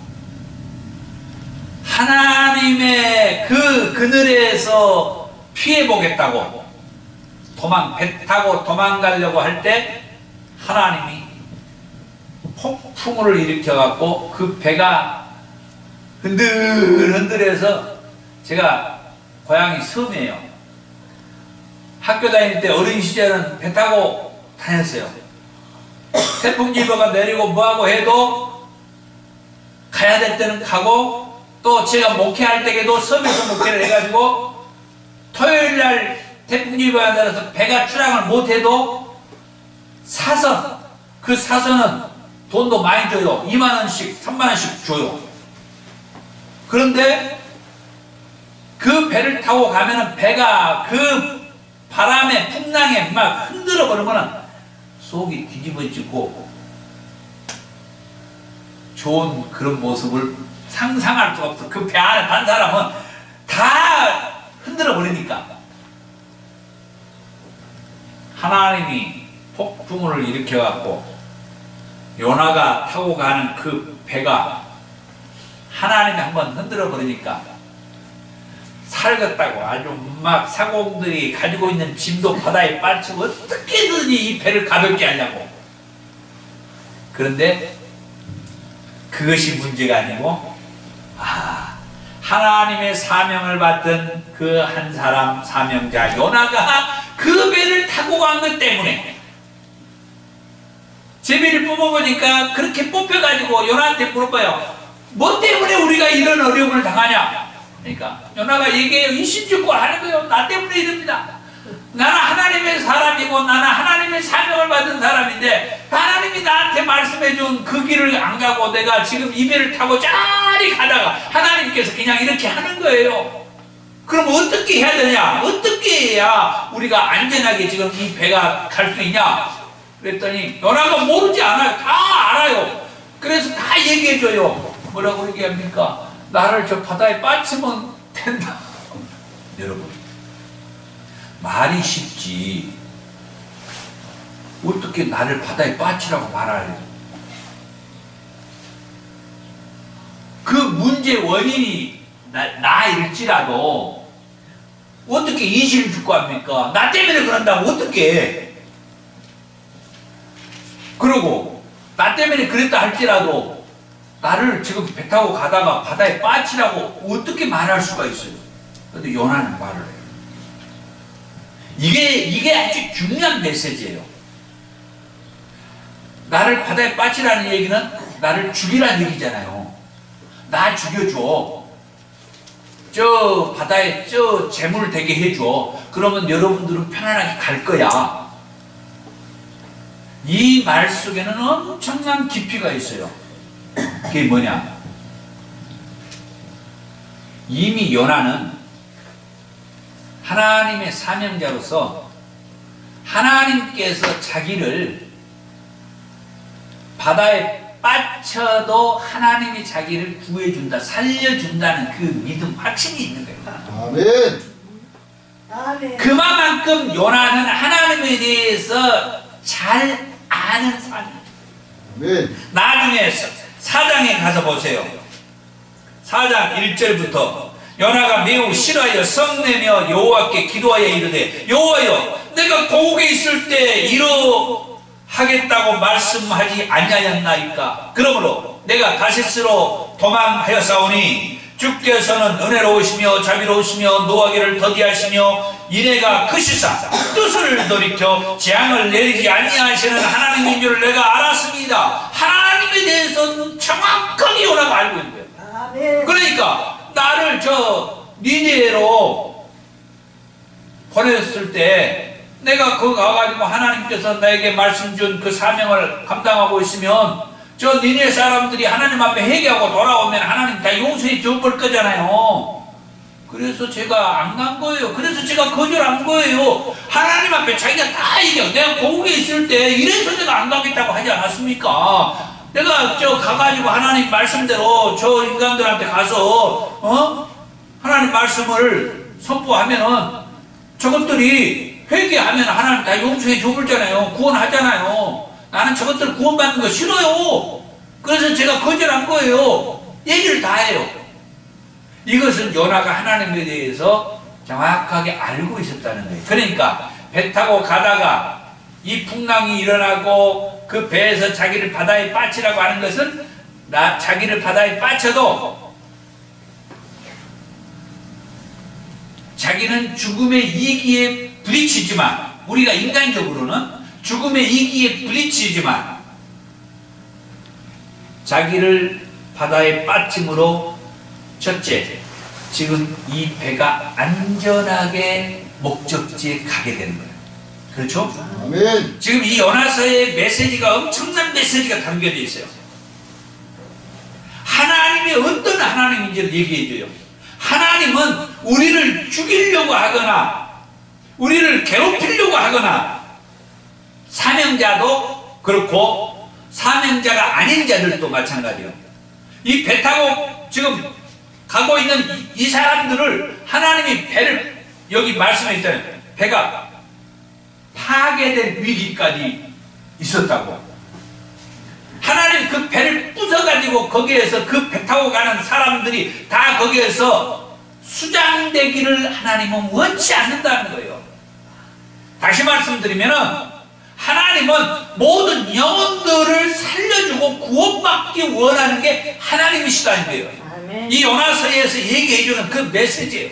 하나님의 그 그늘에서 피해보겠다고 배 타고 도망가려고 할 때 하나님이 폭풍우를 일으켜갖고 그 배가 흔들흔들해서 제가 고향이 섬이에요. 학교 다닐 때 어린 시절은 배 타고 다녔어요. 태풍지보가 내리고 뭐하고 해도 가야 될 때는 가고 또 제가 목회할 때에도 섬에서 목회를 해가지고 토요일날 태풍지보가 내려서 배가 출항을 못해도 사선, 그 사선은 돈도 많이 줘요. 2만 원씩 3만 원씩 줘요. 그런데 그 배를 타고 가면은 배가 그 바람에 풍랑에 막 흔들어 버리면은 속이 뒤집어지고 좋은 그런 모습을 상상할 수가 없어. 그 배 안에 탄 사람은 다 흔들어 버리니까. 하나님이 폭풍을 일으켜 갖고 요나가 타고 가는 그 배가 하나님이 한번 흔들어 버리니까 살겠다고 아주 막 사공들이 가지고 있는 짐도 바다에 빠지고 어떻게든지 이 배를 가볍게 하려고. 그런데 그것이 문제가 아니고 하나님의 사명을 받던 그 한 사람 사명자 요나가 그 배를 타고 간 것 때문에 제비를 뽑아보니까 그렇게 뽑혀가지고 요나한테 물어봐요. 뭐 때문에 우리가 이런 어려움을 당하냐? 그러니까 요나가 얘기해요. 이신죽고 하는 거예요. 나 때문에 이럽니다. 나는 하나님의 사람이고 나는 하나님의 사명을 받은 사람인데 하나님이 나한테 말씀해준 그 길을 안 가고 내가 지금 이 배를 타고 저리 가다가 하나님께서 그냥 이렇게 하는 거예요. 그럼 어떻게 해야 되냐? 어떻게 해야 우리가 안전하게 지금 이 배가 갈 수 있냐? 그랬더니 요나가 모르지 않아요. 다 알아요. 그래서 다 얘기해줘요. 뭐라고 얘기합니까? 나를 저 바다에 빠지면 된다. 여러분, 말이 쉽지 어떻게 나를 바다에 빠지라고 말하래요? 그 문제 원인이 나일지라도 어떻게 이실을 죽고 합니까? 나 때문에 그런다고 어떻게 해? 그러고 나 때문에 그랬다 할지라도 나를 지금 배 타고 가다가 바다에 빠지라고 어떻게 말할 수가 있어요? 그런데 요나는 말을 해요. 이게 아주 중요한 메시지예요. 나를 바다에 빠지라는 얘기는 나를 죽이라는 얘기잖아요. 나 죽여줘. 저 바다에 저 재물 되게 해줘. 그러면 여러분들은 편안하게 갈 거야. 이 말 속에는 엄청난 깊이가 있어요. 그게 뭐냐? 이미 요나는 하나님의 사명자로서 하나님께서 자기를 바다에 빠쳐도 하나님이 자기를 구해준다, 살려준다는 그 믿음, 확신이 있는 거예요. 아멘. 아멘. 그만큼 요나는 하나님에 대해서 잘 아는 사람이에요. 아멘. 나중에 4장에 가서 보세요. 4장 1절부터 요나가 매우 싫어하여 성내며 여호와께 기도하여 이르되 여호와여 내가 고국에 있을 때 이러하겠다고 말씀하지 아니하였나이까. 그러므로 내가 다시스로 도망하였사오니 주께서는 은혜로우시며 자비로우시며 노하기를 더디하시며 이내가 크시사 뜻을 돌이켜 재앙을 내리지 아니하시는 하나님인 줄 내가 알았습니다. 하나님에 대해서는 정확하게 요나가 알고 있는 거예요. 아멘. 그러니까 나를 저 니네로 보냈을 때 내가 거기 가가지고 하나님께서 나에게 말씀 준 그 사명을 감당하고 있으면 저 니네 사람들이 하나님 앞에 회개하고 돌아오면 하나님 다 용서해 줄 거잖아요. 그래서 제가 안 간 거예요. 그래서 제가 거절한 거예요. 하나님 앞에 자기가 다 얘기해요. 내가 고국에 있을 때 이래서 내가 안 가겠다고 하지 않았습니까? 내가 저 가가지고 하나님 말씀대로 저 인간들한테 가서 하나님 말씀을 선포하면은 저것들이 회개하면 하나님 다 용서해 줘버리잖아요. 구원하잖아요. 나는 저것들 구원받는 거 싫어요. 그래서 제가 거절한 거예요. 얘기를 다 해요. 이것은 요나가 하나님에 대해서 정확하게 알고 있었다는 거예요. 그러니까 배 타고 가다가 이 풍랑이 일어나고 그 배에서 자기를 바다에 빠치라고 하는 것은 자기를 바다에 빠쳐도 자기는 죽음의 이기에 부딪히지만 우리가 인간적으로는 죽음의 이기에 부딪히지만 자기를 바다에 빠짐으로 첫째, 지금 이 배가 안전하게 목적지에 가게 되는 거예요. 그렇죠? 아멘. 지금 이 요나서의 메시지가 엄청난 메시지가 담겨져 있어요. 하나님이 어떤 하나님인지를 얘기해줘요. 하나님은 우리를 죽이려고 하거나 우리를 괴롭히려고 하거나 사명자도 그렇고 사명자가 아닌 자들도 마찬가지예요. 이 배 타고 지금 가고 있는 이 사람들을 하나님이 배를 여기 말씀해 있잖아요. 배가 파괴될 위기까지 있었다고. 하나님 그 배를 부숴가지고 거기에서 그 배 타고 가는 사람들이 다 거기에서 수장되기를 하나님은 원치 않는다는 거예요. 다시 말씀드리면은 하나님은 모든 영혼들을 살려주고 구원받기 원하는 게 하나님이시다는 거예요. 아멘. 이 요나서에서 얘기해주는 그 메시지예요.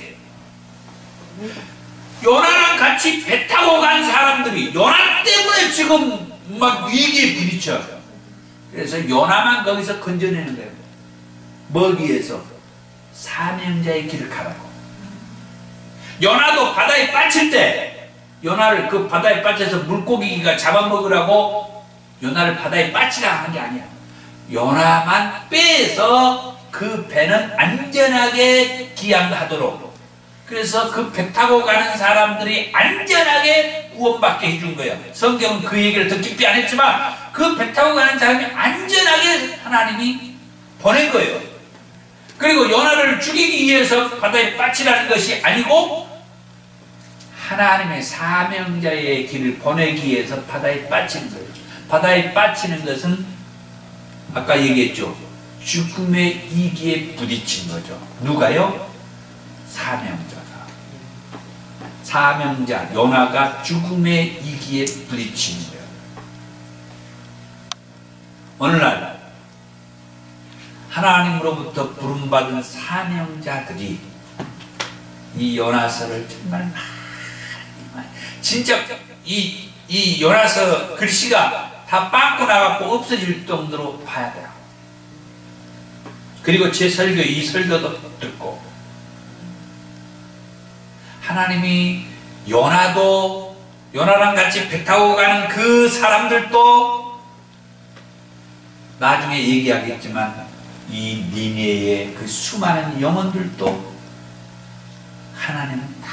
요나랑 같이 배 타고 간 사람들이 요나 때문에 지금 막 위기에 부딪혀. 그래서 요나만 거기서 건져내는 거예요. 먹이에서 사명자의 길을 가라고. 요나도 바다에 빠질 때 요나를 그 바다에 빠져서 물고기가 잡아먹으라고 요나를 바다에 빠지라 하는 게 아니야. 요나만 빼서 그 배는 안전하게 기항하도록, 그래서 그 배 타고 가는 사람들이 안전하게 구원받게 해준 거예요. 성경은 그 얘기를 더 깊이 안 했지만 그 배 타고 가는 사람이 안전하게 하나님이 보낸 거예요. 그리고 요나를 죽이기 위해서 바다에 빠지라는 것이 아니고 하나님의 사명자의 길을 보내기 위해서 바다에 빠지는 거예요. 바다에 빠지는 것은 아까 얘기했죠. 죽음의 이기에 부딪힌 거죠. 누가요? 사명자가. 사명자 요나가 죽음의 이기에 부딪힌 거예요. 오늘날 하나님으로부터 부름받은 사명자들이 이 요나서를 정말 진짜 이 요나서 글씨가 다 빵꾸 나갖고 없어질 정도로 봐야 돼요. 그리고 제 설교, 이 설교도 듣고 하나님이 요나랑 같이 배 타고 가는 그 사람들도 나중에 얘기하겠지만 이 니네의 그 수많은 영혼들도 하나님은 다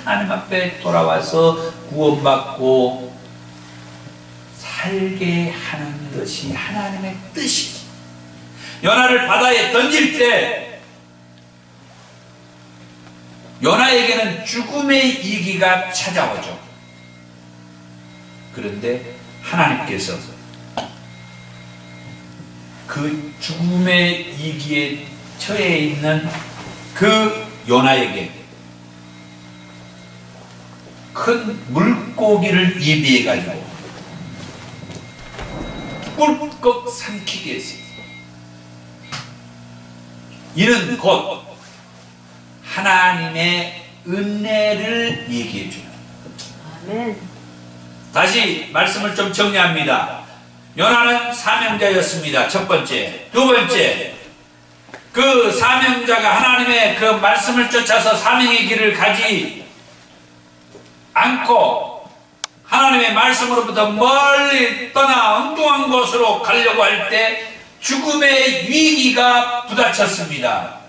하나님 앞에 돌아와서 구원받고 살게 하는 것이 하나님의 뜻이죠. 요나를 바다에 던질 때 요나에게는 죽음의 이기가 찾아오죠. 그런데 하나님께서 그 죽음의 이기에 처해 있는 그 요나에게 큰 물고기를 예비해 가지고 꿀꺽 삼키게 했습니다. 이는 곧 하나님의 은혜를 얘기해 주는. 아멘. 다시 말씀을 좀 정리합니다. 요나는 사명자였습니다. 첫 번째. 두 번째, 그 사명자가 하나님의 그 말씀을 쫓아서 사명의 길을 가지 않고 하나님의 말씀으로부터 멀리 떠나 엉뚱한 곳으로 가려고 할 때 죽음의 위기가 부닥쳤습니다.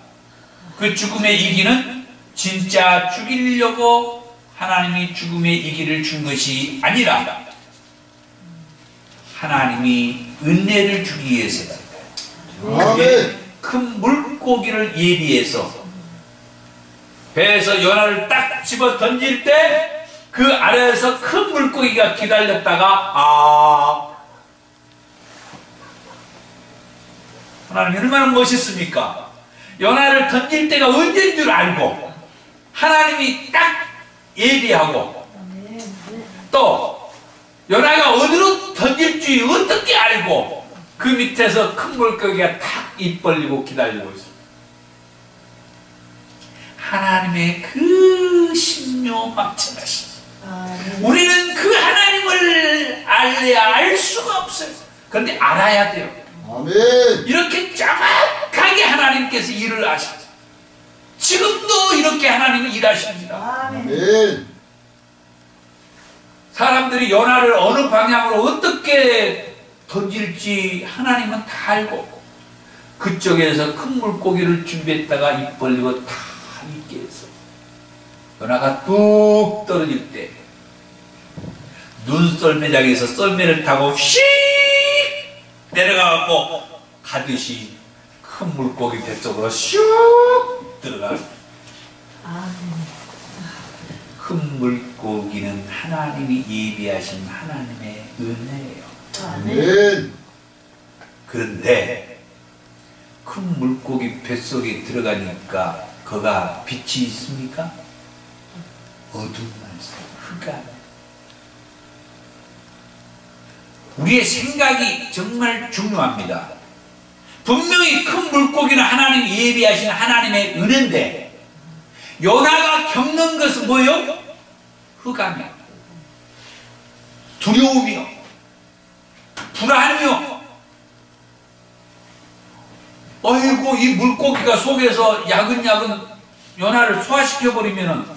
그 죽음의 위기는 진짜 죽이려고 하나님이 죽음의 위기를 준 것이 아니라 하나님이 은혜를 주기 위해서다. 아멘. 큰 물고기를 예비해서 배에서 요나를 딱 집어 던질 때 그 아래에서 큰 물고기가 기다렸다가 하나님 얼마나 멋있습니까? 요나를 던질 때가 언제인 줄 알고 하나님이 딱 예비하고 또 요나가 어디로 던질지 어떻게 알고 그 밑에서 큰 물고기가 탁 입 벌리고 기다리고 있습니다. 하나님의 그 신묘막천하심. 우리는 그 하나님을 알래야 알 수가 없어요. 그런데 알아야 돼요. 아멘. 이렇게 정확하게 하나님께서 일을 하십니다. 지금도 이렇게 하나님은 일하십니다. 아멘. 아멘. 사람들이 요나를 어느 방향으로 어떻게 던질지 하나님은 다 알고 그쪽에서 큰 물고기를 준비했다가 입 벌리고 다 있게 해서 요나가 뚝 떨어질 때 눈썰매장에서 썰매를 타고 휙 내려가고 가듯이 큰 물고기 뱃속으로 슉 들어가. 큰 물고기는 하나님이 예비하신 하나님의 은혜예요. 아멘. 그런데 큰 물고기 뱃속에 들어가니까 거가 빛이 있습니까? 어둠만 있어요. 흑암. 우리의 생각이 정말 중요합니다. 분명히 큰 물고기는 하나님 예비하신 하나님의 은혜인데 요나가 겪는 것은 뭐예요? 흑암이요, 두려움이요, 불안이요. 어이구, 이 물고기가 속에서 야근야근 요나를 소화시켜버리면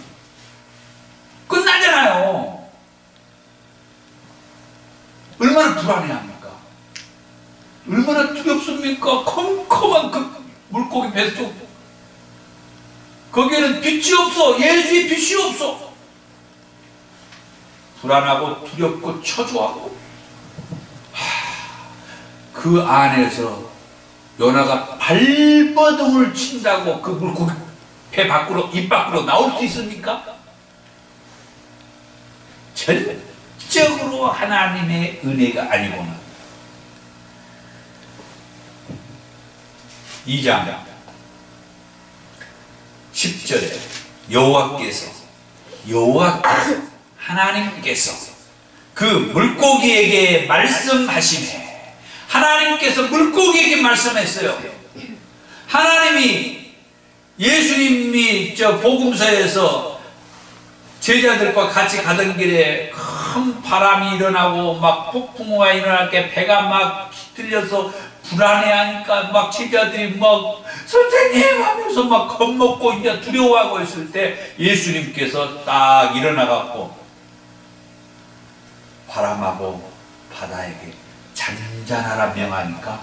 끝나잖아요. 얼마나 불안해합니까? 얼마나 두렵습니까? 컴컴한 그 물고기 뱃속, 거기에는 빛이 없어. 예수의 빛이 없어. 불안하고 두렵고 초조하고, 그 안에서 요나가 발버둥을 친다고 그 물고기 배 밖으로, 입 밖으로 나올 수 있습니까? 전적으로 하나님의 은혜가 아니고는. 2장 10절에 여호와께서 하나님께서 그 물고기에게 말씀하시네. 하나님께서 물고기에게 말씀했어요. 하나님이, 예수님이 저 복음서에서 제자들과 같이 가던 길에 큰 바람이 일어나고 막 폭풍우가 일어날 때 배가 막 뒤틀려서 불안해하니까 막 제자들이 막 선생님 하면서 막 겁먹고 이제 두려워하고 있을 때 예수님께서 딱 일어나갖고 바람하고 바다에게 잔잔하라 명하니까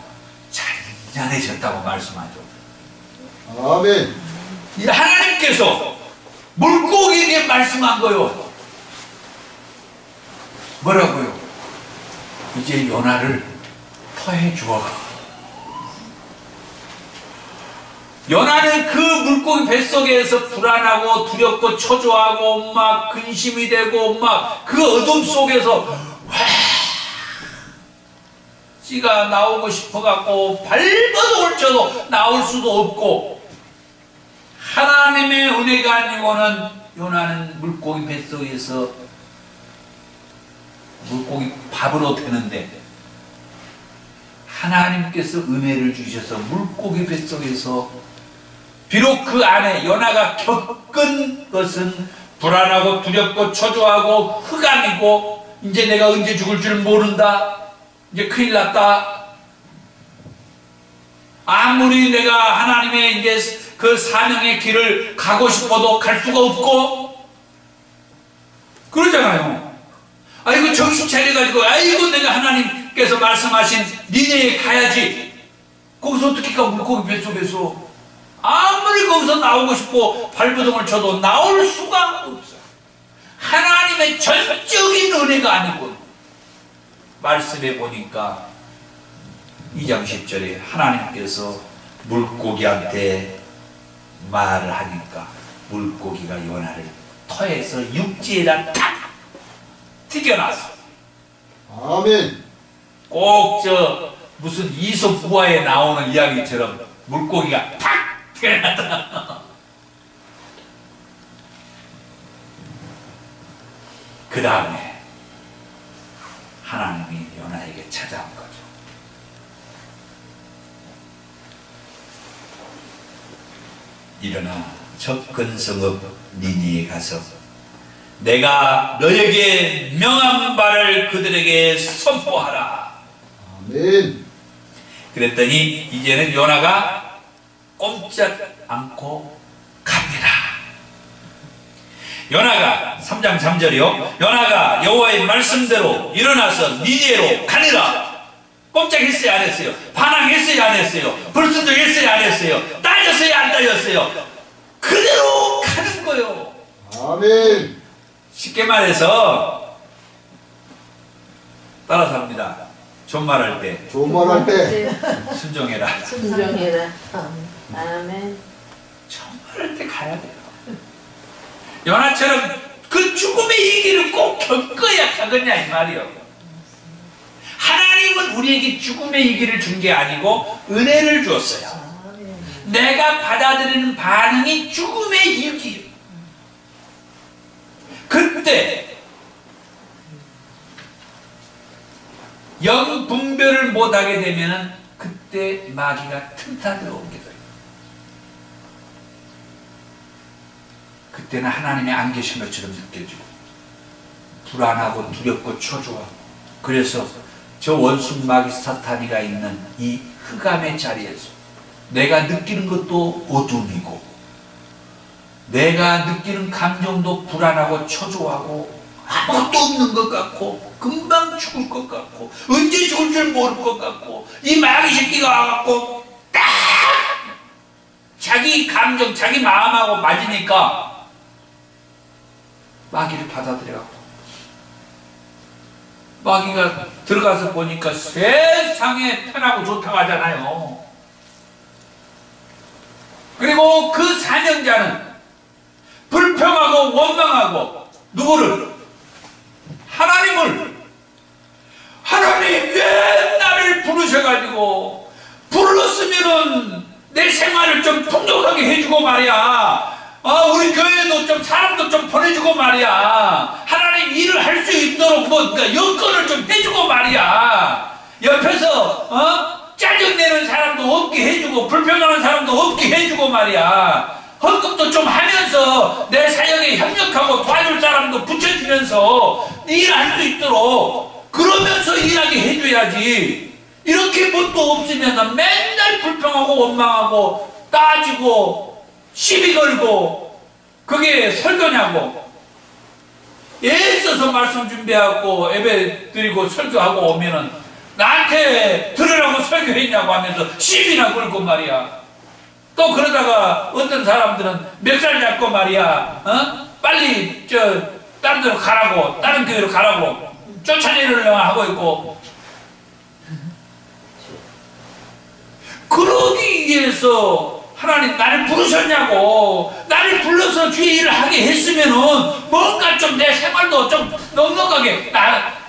잔잔해졌다고 말씀하죠. 아멘. 하나님께서 물고기에게 말씀한 거요. 뭐라고요? 이제 요나를 터해 주어라. 요나는 그 물고기 뱃속에서 불안하고 두렵고 초조하고 막 근심이 되고 막 그 어둠 속에서 씨가 나오고 싶어갖고 발버둥을 쳐도 나올 수도 없고, 하나님의 은혜가 아니고는 요나는 물고기 뱃속에서 물고기 밥으로 되는데, 하나님께서 은혜를 주셔서 물고기 뱃속에서 비록 그 안에 요나가 겪은 것은 불안하고 두렵고 초조하고 흑암이고, 이제 내가 언제 죽을 줄 모른다, 이제 큰일 났다, 아무리 내가 하나님의 이제 그 사명의 길을 가고 싶어도 갈 수가 없고 그러잖아요. 아이고 정신 차려가지고, 아이고 내가 하나님께서 말씀하신 니네에 가야지. 거기서 어떻게 가? 물고기 뱃속에서 아무리 거기서 나오고 싶고 발버둥을 쳐도 나올 수가 없어요. 하나님의 전적인 은혜가 아니고, 말씀해 보니까 2장 10절에 하나님께서 물고기한테 말을 하니까 물고기가 요나를 터에서 육지에다 탁 튀겨놨어. 아멘. 꼭 저 무슨 이솝 부화에 나오는 이야기처럼 물고기가 탁 튀겨놨다. 그 다음에 하나님이 요나에게 찾아온 거죠. 일어나 접근 성읍 니니에 가서 내가 너에게 명한 바를 그들에게 선포하라. 아멘. 그랬더니 이제는 요나가 꼼짝 않고 갑니다. 요나가 3장 3절이요. 요나가 여호와의 말씀대로 일어나서 니네로 가니라. 꼼짝했어요 안 했어요? 반항했어요 안 했어요? 불순종했어요 안 했어요? 따졌어요 안 따졌어요? 그대로 가는 거예요. 아멘. 쉽게 말해서 따라서 합니다. 존말할 때 좋은 말 할 때 순종해라. 순종해라. 아멘. 존말할 때 가야 돼요. 요나처럼 그 죽음의 이 길을 꼭 겪어야 가겠냐 이 말이요. 하나님은 우리에게 죽음의 이 길을 준 게 아니고 은혜를 주었어요. 내가 받아들이는 반응이 죽음의 이 길. 그때 영분별을 못하게 되면 그때 마귀가 틈타 들어오게 돼요. 그때는 하나님이 안 계신 것처럼 느껴지고 불안하고 두렵고 초조하고, 그래서 저 원수 마귀 사탄이가 있는 이 흑암의 자리에서 내가 느끼는 것도 어둠이고 내가 느끼는 감정도 불안하고 초조하고 아무것도 없는 것 같고 금방 죽을 것 같고 언제 죽을 줄 모를 것 같고 이 마귀 새끼가 와갖고 딱 자기 감정 자기 마음하고 맞으니까 마귀를 받아들여갖고 마귀가 들어가서 보니까 세상에 편하고 좋다고 하잖아요. 그리고 그 사명자는 불평하고 원망하고 누구를? 하나님을. 하나님 왜 나를 부르셔가지고 불렀으면은 내 생활을 좀 풍족하게 해주고 말이야. 우리 교회도 좀 사람도 좀 보내주고 말이야. 하나님 일을 할 수 있도록 그러니까 여건을 좀 해주고 말이야. 옆에서 짜증내는 사람도 없게 해주고 불평하는 사람도 없게 해주고 말이야. 헌금도 좀 하면서 내 사역에 협력하고 도와줄 사람도 붙여주면서 일할 수 있도록 그러면서 일하게 해줘야지. 이렇게 뭣도 없으면 맨날 불평하고 원망하고 따지고 시비 걸고 그게 설교냐고. 애써서 말씀 준비하고 예배 드리고 설교하고 오면은 나한테 들으라고 설교했냐고 하면서 시비나 걸고 말이야. 또 그러다가 어떤 사람들은 멱살 잡고 말이야, 빨리 다른 데로 가라고, 다른 교회로 가라고 쫓아내려고 하고 있고. 그러기 위해서 하나님 나를 부르셨냐고. 나를 불러서 주의 일을 하게 했으면은 뭔가 좀 내 생활도 좀 넉넉하게,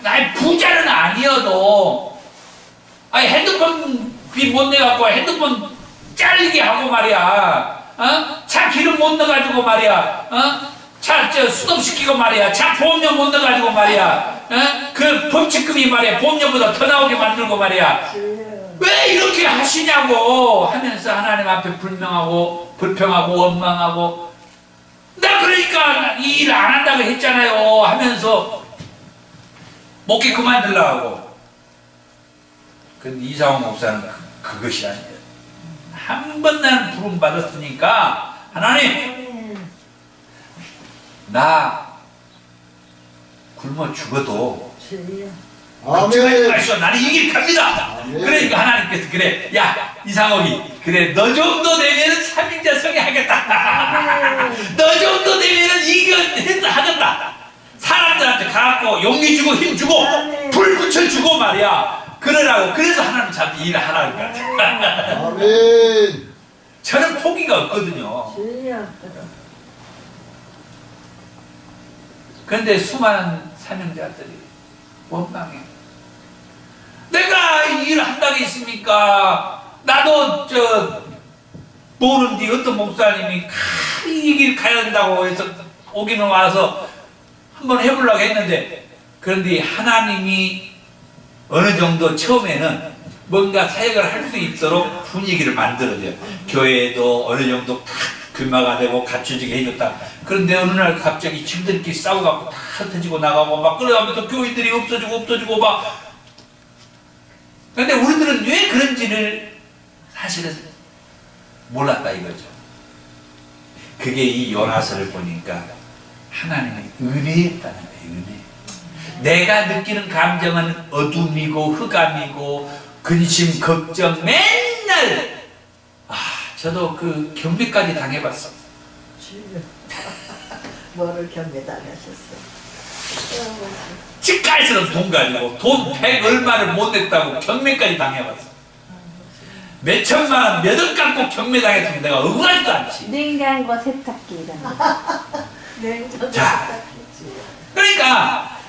나의 부자는 아니어도 핸드폰 비 못 내갖고 핸드폰 잘리게 하고 말이야. 차 기름 못 넣어가지고 말이야. 차 수동시키고 말이야. 차 보험료 못 넣어가지고 말이야. 그 범칙금이 말이야 보험료보다 더 나오게 만들고 말이야. 왜 이렇게 하시냐고 하면서 하나님 앞에 불평하고 원망하고, 나 그러니까 이 일 안 한다고 했잖아요 하면서 목회 그만두려고 하고. 근데 이상호 목사는 그것이 아니에요. 한 번 나는 부름 받았으니까 하나님 나 굶어 죽어도 아멘. 마시오. 나는 이 길 갑니다. 아멘. 그러니까 하나님께서 그래, 야 이상욱이 그래 너 정도 되면은 삼인자성이 하겠다. 너 정도 되면은 이거 하겠다. 사람들한테 가갖고 용기 주고 힘 주고 불 붙여주고 말이야. 그러라고. 그래서 하나님 자꾸 일을 하라는 것 같아. 아멘. 저는 포기가 없거든요. 그런데 수많은 사명자들이 원망해. 내가 이 일을 한다고 했습니까? 나도 모르는데 어떤 목사님이 이 길 가야 된다고 해서 오기는 와서 한번 해보려고 했는데, 그런데 하나님이 어느 정도 처음에는 뭔가 사역을 할 수 있도록 분위기를 만들어줘요. 교회도 어느 정도 다 규모가 되고 갖춰지게 해줬다. 그런데 어느 날 갑자기 친구들끼리 싸워갖고 다 흩어지고 나가고 막 그러면서 교인들이 없어지고 막. 그런데 우리들은 왜 그런지를 사실은 몰랐다 이거죠. 그게 이 요나서를 보니까 하나님의 은혜였다는 거예요. 은혜. 내가 느끼는 감정은 어둠이고 흑암이고 근심, 걱정 맨날 저도 그 경비까지 당해봤어. 뭐를 경매당하셨어? 집까지는 돈 가지고 돈 100 얼마를 못 냈다고 경매까지 당해봤어. 몇 천만 원, 몇 억 갖고 경매 당했으면 내가 억울하지도 않지. 냉장고 세탁기 이런 거. 자, 그러니까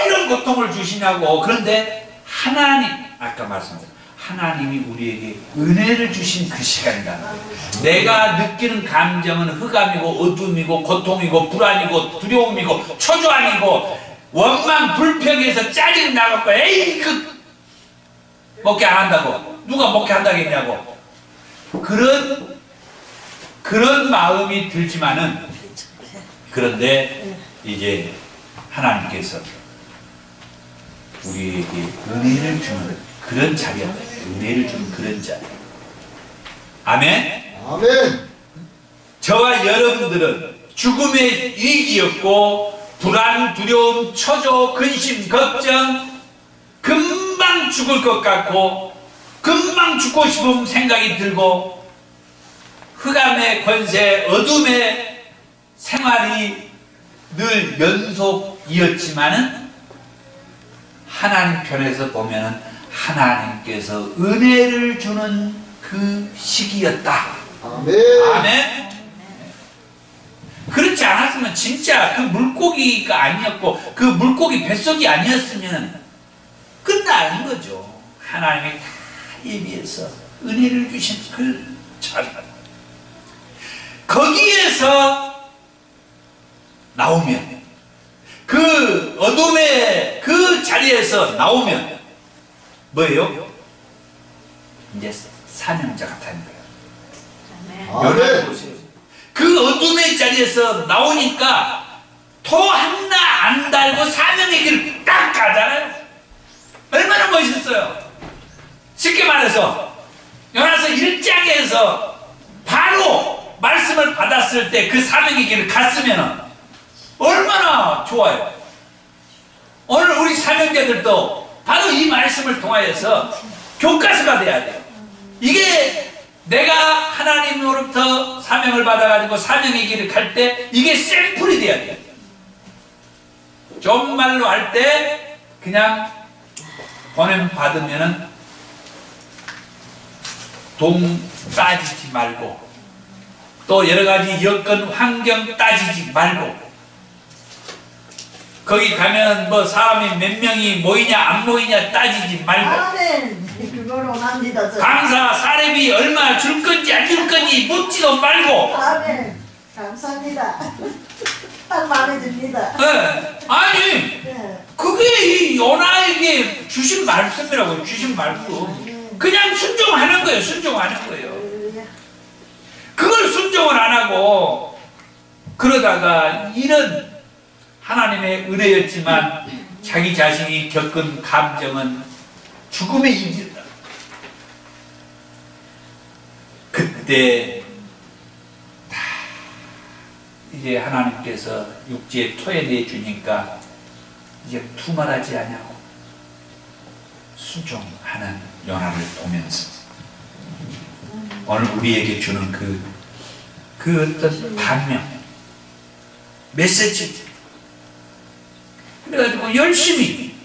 이런 고통을 주시냐고. 그런데 하나님, 아까 말씀드렸죠. 하나님이 우리에게 은혜를 주신 그 시간이다. 내가 느끼는 감정은 흑암이고 어둠이고 고통이고 불안이고 두려움이고 초조함이고 원망 불평해서 짜증 나갖고 에이 목회 안 한다고 누가 목회 한다고 했냐고 그런 마음이 들지만은, 그런데 이제 하나님께서 우리에게 은혜를 주는 그런 자리였다. 은혜를 주는 그런 자리. 아멘. 아멘. 저와 여러분들은 죽음의 위기였고 불안, 두려움, 초조, 근심, 걱정, 금방 죽을 것 같고 금방 죽고 싶은 생각이 들고 흑암의 권세, 어둠의 생활이 늘 연속이었지만은 하나님 편에서 보면은 하나님께서 은혜를 주는 그 시기였다. 아멘. 아멘. 그렇지 않았으면 진짜 그 물고기가 아니었고 그 물고기 뱃속이 아니었으면 끝나는 거죠. 하나님이 다 예비해서 은혜를 주신 그 자리, 거기에서 나오면, 그 어둠의 그 자리에서 나오면 뭐예요? 이제 사명자가 되는 거예요. 아멘. 보세요. 그 어둠의 자리에서 나오니까 토 하나 안 달고 사명의 길을 딱 가잖아요. 얼마나 멋있어요. 쉽게 말해서 요나서 1장에서 바로 말씀을 받았을 때 그 사명의 길을 갔으면 얼마나 좋아요. 오늘 우리 사명자들도 바로 이 말씀을 통하여서 교과서가 돼야 돼요. 이게 내가 하나님으로부터 사명을 받아가지고 사명의 길을 갈 때 이게 샘플이 돼야 돼요. 좋은 말로 할 때 그냥 보냄 받으면은 돈 따지지 말고 또 여러가지 여건 환경 따지지 말고 거기 가면 뭐 사람이 몇 명이 모이냐 안 모이냐 따지지 말고 아멘. 그걸 원합니다. 강사 사례비 얼마 줄 건지 안 줄 건지 묻지도 말고. 아멘. 감사합니다. 딱 마음에 듭니다. 네. 아니 네. 그게 이 요나에게 주신 말씀이라고. 주신 말씀 그냥 순종하는 거예요. 순종하는 거예요. 그걸 순종을 안 하고 그러다가 이런 하나님의 은혜였지만 자기 자신이 겪은 감정은 죽음의 일이다. 그때 다 이제 하나님께서 육지에 토해내 주니까 이제 두말하지 않냐고 순종하는 요나를 보면서 오늘 우리에게 주는 그 어떤 단명 메시지, 그래가지고 열심히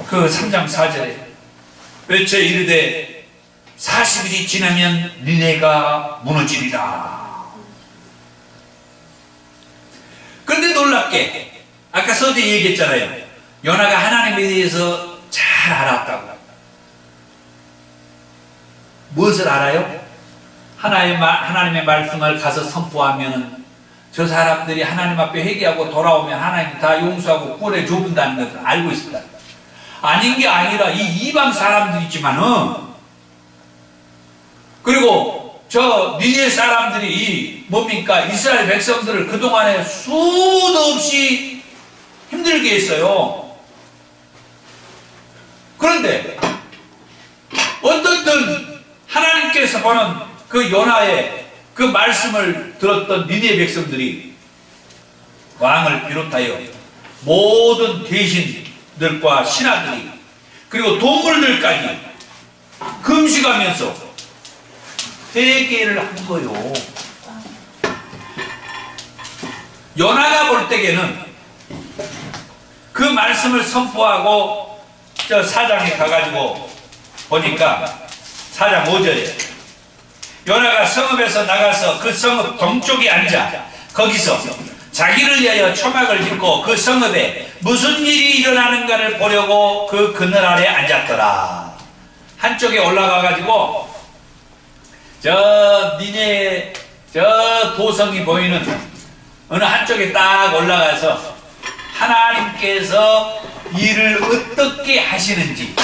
그 3장 4절에 외쳐 이르되 40일이 지나면 니네가 무너지리라. 그런데 놀랍게 아까 서두에 얘기했잖아요. 요나가 하나님에 대해서 잘 알았다고. 무엇을 알아요? 하나님의 말씀을 가서 선포하면 저 사람들이 하나님 앞에 회개하고 돌아오면 하나님 다 용서하고 구원해 줘본다는 것을 알고 있습니다. 아닌 게 아니라 이 이방 사람들이지만은 그리고 저 니네 사람들이 뭡니까? 이스라엘 백성들을 그동안에 수도 없이 힘들게 했어요. 그런데 어떻든 하나님께서 보는 그 요나의 그 말씀을 들었던 니네 백성들이 왕을 비롯하여 모든 대신들과 신하들이 그리고 동물들까지 금식하면서 회개를 한 거요. 요나가 볼 때에는 그 말씀을 선포하고 저 사장에 가가지고 보니까 4장 5절에 요나가 성읍에서 나가서 그 성읍 동쪽에 앉아 거기서 자기를 위하여 초막을 짓고 그 성읍에 무슨 일이 일어나는가를 보려고 그 그늘 아래 앉았더라. 한쪽에 올라가가지고 저 니네 저 도성이 보이는 어느 한쪽에 딱 올라가서 하나님께서 일을 어떻게 하시는지,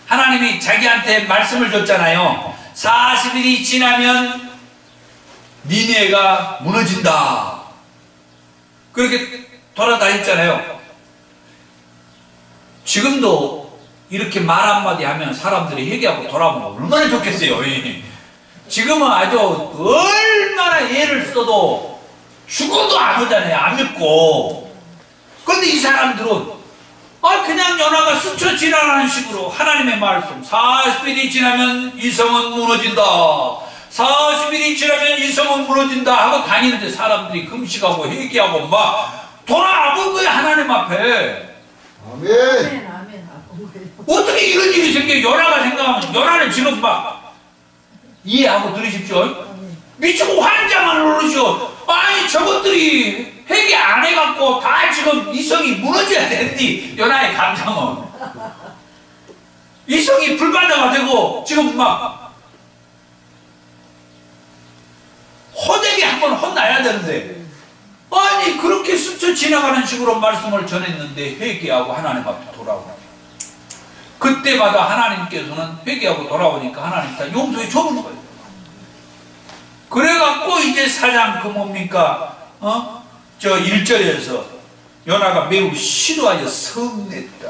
하나님이 자기한테 말씀을 줬잖아요. 40일이 지나면 니네가 무너진다. 그렇게 돌아다녔잖아요. 지금도 이렇게 말 한마디 하면 사람들이 회개하고 돌아오면 얼마나 좋겠어요. 지금은 아주 얼마나 예를 써도 죽어도 안 오잖아요. 안 믿고. 그런데 이 사람들은 그냥 요나가 스쳐 지나가는 식으로 하나님의 말씀 40일이 지나면 이 성은 무너진다, 40일이 지나면 이 성은 무너진다 하고 다니는데 사람들이 금식하고 회개하고 막 돌아온 거예요. 하나님 앞에. 아멘. 아멘. 어떻게 이런 일이 생겨요? 요나가 생각하면, 요나는 지금 막 이해하고 들으십시오. 미치고 환장을 누르시오. 아니 저것들이 회개 안 해갖고 다 지금 이성이 무너져야 되는데, 요나의 감정은 이성이 불바다가 되고 지금 막 호되게 한번 혼나야 되는데, 아니 그렇게 스쳐 지나가는 식으로 말씀을 전했는데 회개하고 하나님 앞에 돌아오고, 그때마다 하나님께서는 회개하고 돌아오니까 하나님 다 용서해 줘보는 거예요. 그래갖고 이제 4장 그 뭡니까 저 1절에서 요나가 매우 싫어하여 성냈다.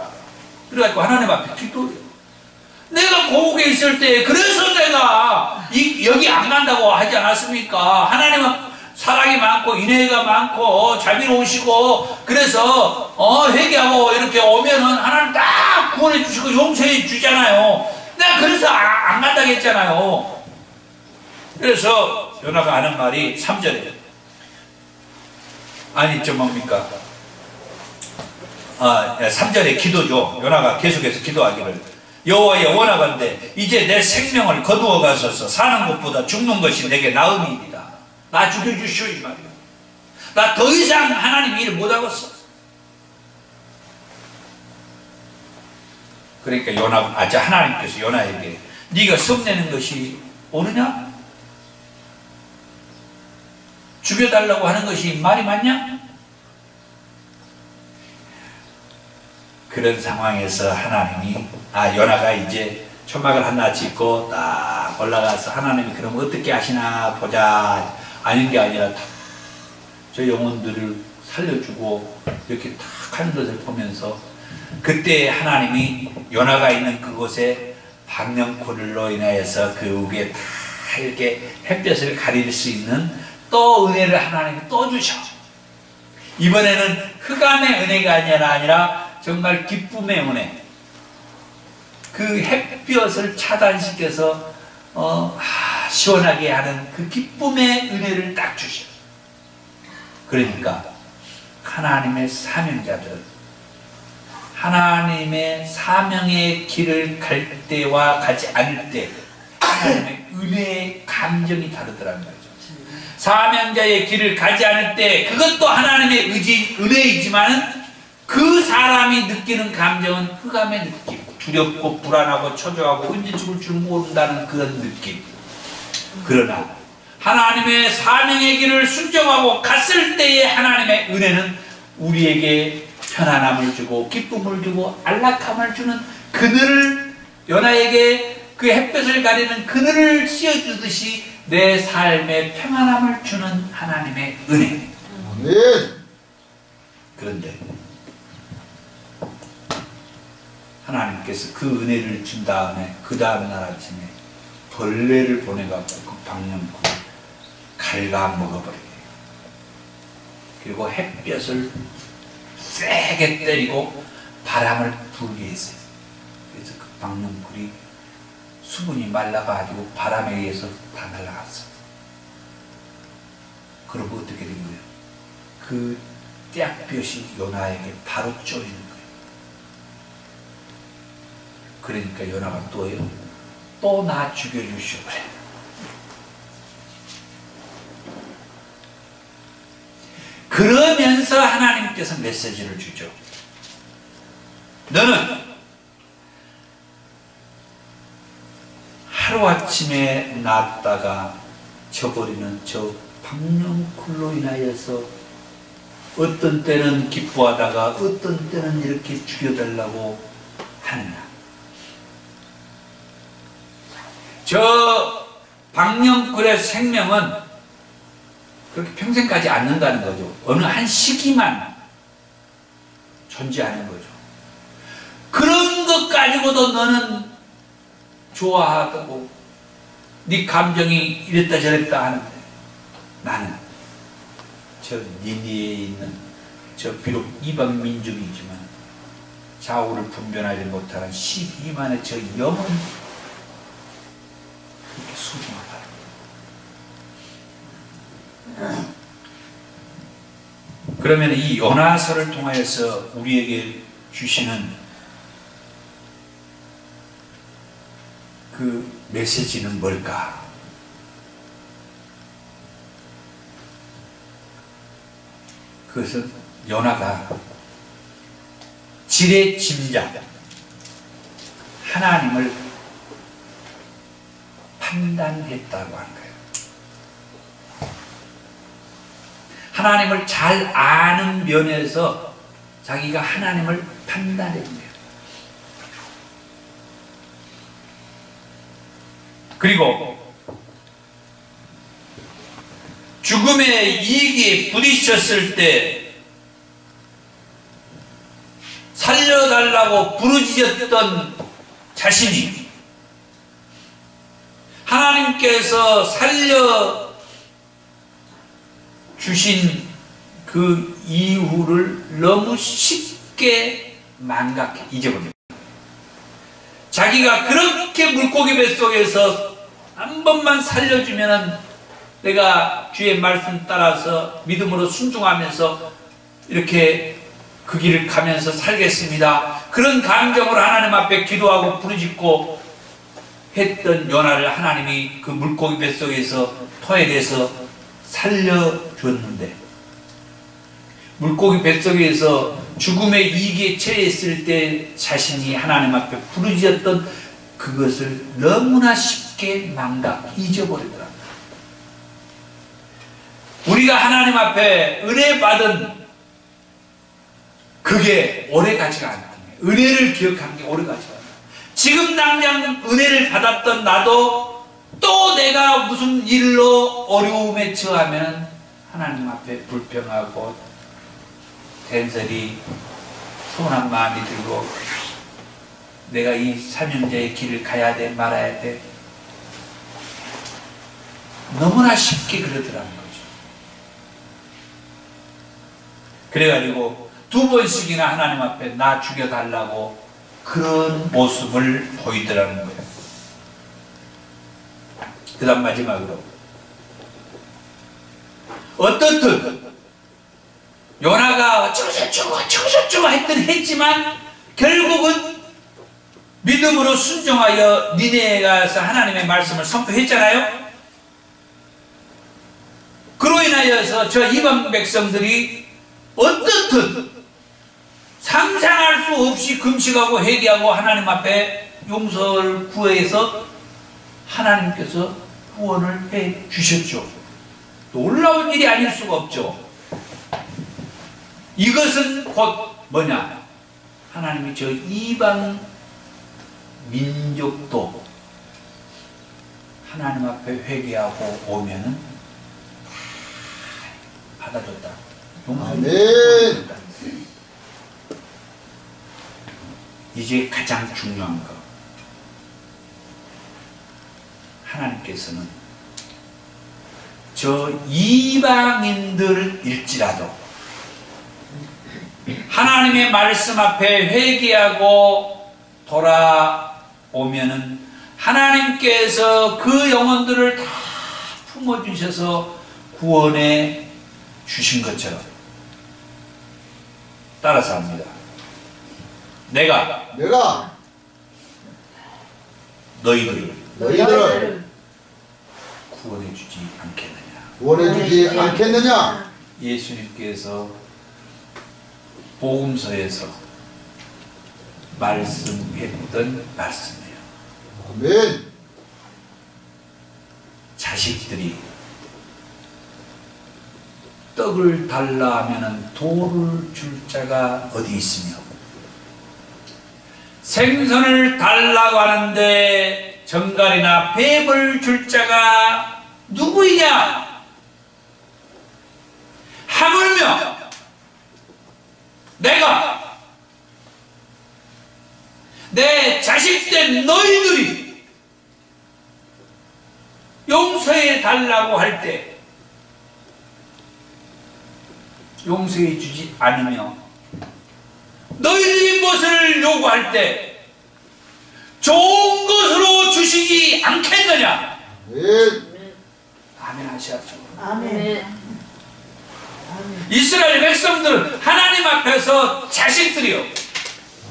그래갖고 하나님 앞에 기도해요. 내가 고국에 있을 때 그래서 내가 여기 안 간다고 하지 않았습니까? 하나님은 사랑이 많고 인애가 많고 자비로우시고, 그래서 회개하고 이렇게 오면은 하나님 딱 구원해 주시고 용서해 주잖아요. 내가 그래서 안 간다고 했잖아요. 그래서 요나가 하는 말이 3절에 뭡니까? 3절의 기도죠. 요나가 계속해서 기도하기를, 여호와여 원하건대 이제 내 생명을 거두어 가소서. 사는 것보다 죽는 것이 내게 나음이니이다. 나 죽여주시오 이 말이야. 나 더 이상 하나님 일을 못하겠어. 그러니까 하나님께서 요나에게 네가 성내는 것이 옳으냐? 죽여달라고 하는 것이 말이 맞냐? 그런 상황에서 하나님이 요나가 이제 초막을 하나 짓고 딱 올라가서 하나님이 그럼 어떻게 하시나 보자. 아닌 게 아니라 저 영혼들을 살려주고 이렇게 탁 하는 것을 보면서, 그때 하나님이 요나가 있는 그곳에 박영코를로 인하여서 그 위에 다 이렇게 햇볕을 가릴 수 있는 또 은혜를 하나님이 또 주셔. 이번에는 흑암의 은혜가 아니라 정말 기쁨의 은혜. 그 햇볕을 차단시켜서 시원하게 하는 그 기쁨의 은혜를 딱 주셔. 그러니까 하나님의 사명자들, 하나님의 사명의 길을 갈 때와 가지 않을 때 하나님의 은혜의 감정이 다르더라는 거죠. 사명자의 길을 가지 않을 때 그것도 하나님의 은혜이지만 그 사람이 느끼는 감정은 흑암의 느낌, 두렵고 불안하고 초조하고 언제 죽을 줄 모른다는 그런 느낌. 그러나 하나님의 사명의 길을 순종하고 갔을 때의 하나님의 은혜는 우리에게 편안함을 주고 기쁨을 주고 안락함을 주는 그늘을, 요나에게 그 햇볕을 가리는 그늘을 씌워주듯이 내 삶에 평안함을 주는 하나님의 은혜. 아멘. 그런데 하나님께서 그 은혜를 준 다음에 그 다음 날 아침에 벌레를 보내갖고 그 박영코 갉아 먹어버려요. 그리고 햇볕을 세게 때리고 바람을 불게 했어요. 그래서 그 박넝쿨이 수분이 말라가지고 바람에 의해서 다 날아갔어요. 그러고 어떻게 된 거예요? 그 떼약볕이 요나에게 바로 쪼이는 거예요. 그러니까 요나가 또요, 또 나 죽여주시오 그래. 그러면서 하나님께서 메시지를 주죠. 너는 하루아침에 났다가 저버리는 저 박넝쿨로 인하여서 어떤 때는 기뻐하다가 어떤 때는 이렇게 죽여달라고 하느냐. 저 박넝쿨의 생명은 그렇게 평생까지 않는다는 거죠. 어느 한 시기만 존재하는 거죠. 그런 것 가지고도 너는 좋아하고 네 감정이 이랬다 저랬다 하는데, 나는 저 니니에 있는 저 비록 이방 민족이지만 좌우를 분별하지 못하는 12만의 저 영혼, 그렇게 소중하다. 그러면 이 요나서를 통하여서 우리에게 주시는 그 메시지는 뭘까? 그것은 요나가 지레짐작, 하나님을 판단했다고 하는 거예요. 하나님을 잘 아는 면에서 자기가 하나님을 판단했네요. 그리고 죽음의 이익이 부딪혔을 때 살려달라고 부르짖었던 자신이 하나님께서 살려주신 그 이유를 너무 쉽게 망각해 잊어버립니다. 자기가 그렇게 물고기 뱃속에서 한 번만 살려주면은 내가 주의 말씀 따라서 믿음으로 순종하면서 이렇게 그 길을 가면서 살겠습니다. 그런 감정으로 하나님 앞에 기도하고 부르짖고 했던 요나를 하나님이 그 물고기 뱃속에서 토해내서 살려줬는데, 물고기 뱃속에서 죽음의 위기에 처했을 때 자신이 하나님 앞에 부르짖었던 그것을 너무나 쉽게 잊어버리더랍니다. 우리가 하나님 앞에 은혜 받은 그게 오래가지가 않다. 은혜를 기억하는 게 오래가지가 않다. 지금 당장 은혜를 받았던 나도 또 내가 무슨 일로 어려움에 처하면 하나님 앞에 불평하고 된설이 서운한 마음이 들고 내가 이 사명자의 길을 가야 돼 말아야 돼, 너무나 쉽게 그러더라는 거죠. 그래가지고 2번씩이나 하나님 앞에 나 죽여달라고 그런 모습을 보이더라는 거예요. 그 다음 마지막으로 어떻든 요나가 저거 했지만 결국은 믿음으로 순종하여 니네에 가서 하나님의 말씀을 선포했잖아요. 그로 인하여서 저 이방 백성들이 어떻든 상상할 수 없이 금식하고 회개하고 하나님 앞에 용서를 구해서 하나님께서 구원을 해 주셨죠. 놀라운 일이 아닐 수가 없죠. 이것은 곧 뭐냐? 하나님이 저 이방 민족도 하나님 앞에 회개하고 오면은 받아줬다. 아멘. 이제 가장 중요한 거, 하나님께서는 저 이방인들일지라도 하나님의 말씀 앞에 회개하고 돌아오면은 하나님께서 그 영혼들을 다 품어주셔서 구원해 주신 것처럼 따라서 합니다. 내가 너희들을 구원해 주지 않겠느냐. 예수님께서 복음서에서 말씀했던 말씀이에요. 아멘. 자식들이 떡을 달라 하면은 돌을 줄 자가 어디 있으며, 생선을 달라고 하는데 정갈이나 뱀을 줄 자가 누구이냐? 하물며 내가 내 자식된 너희들이 용서해 달라고 할 때 용서해 주지 않으며, 너희들이 무엇을 요구할 때 좋은 것으로 주시지 않겠느냐? 아멘 하시죠. 아멘. 이스라엘 백성들 하나님 앞에서 자식들이요.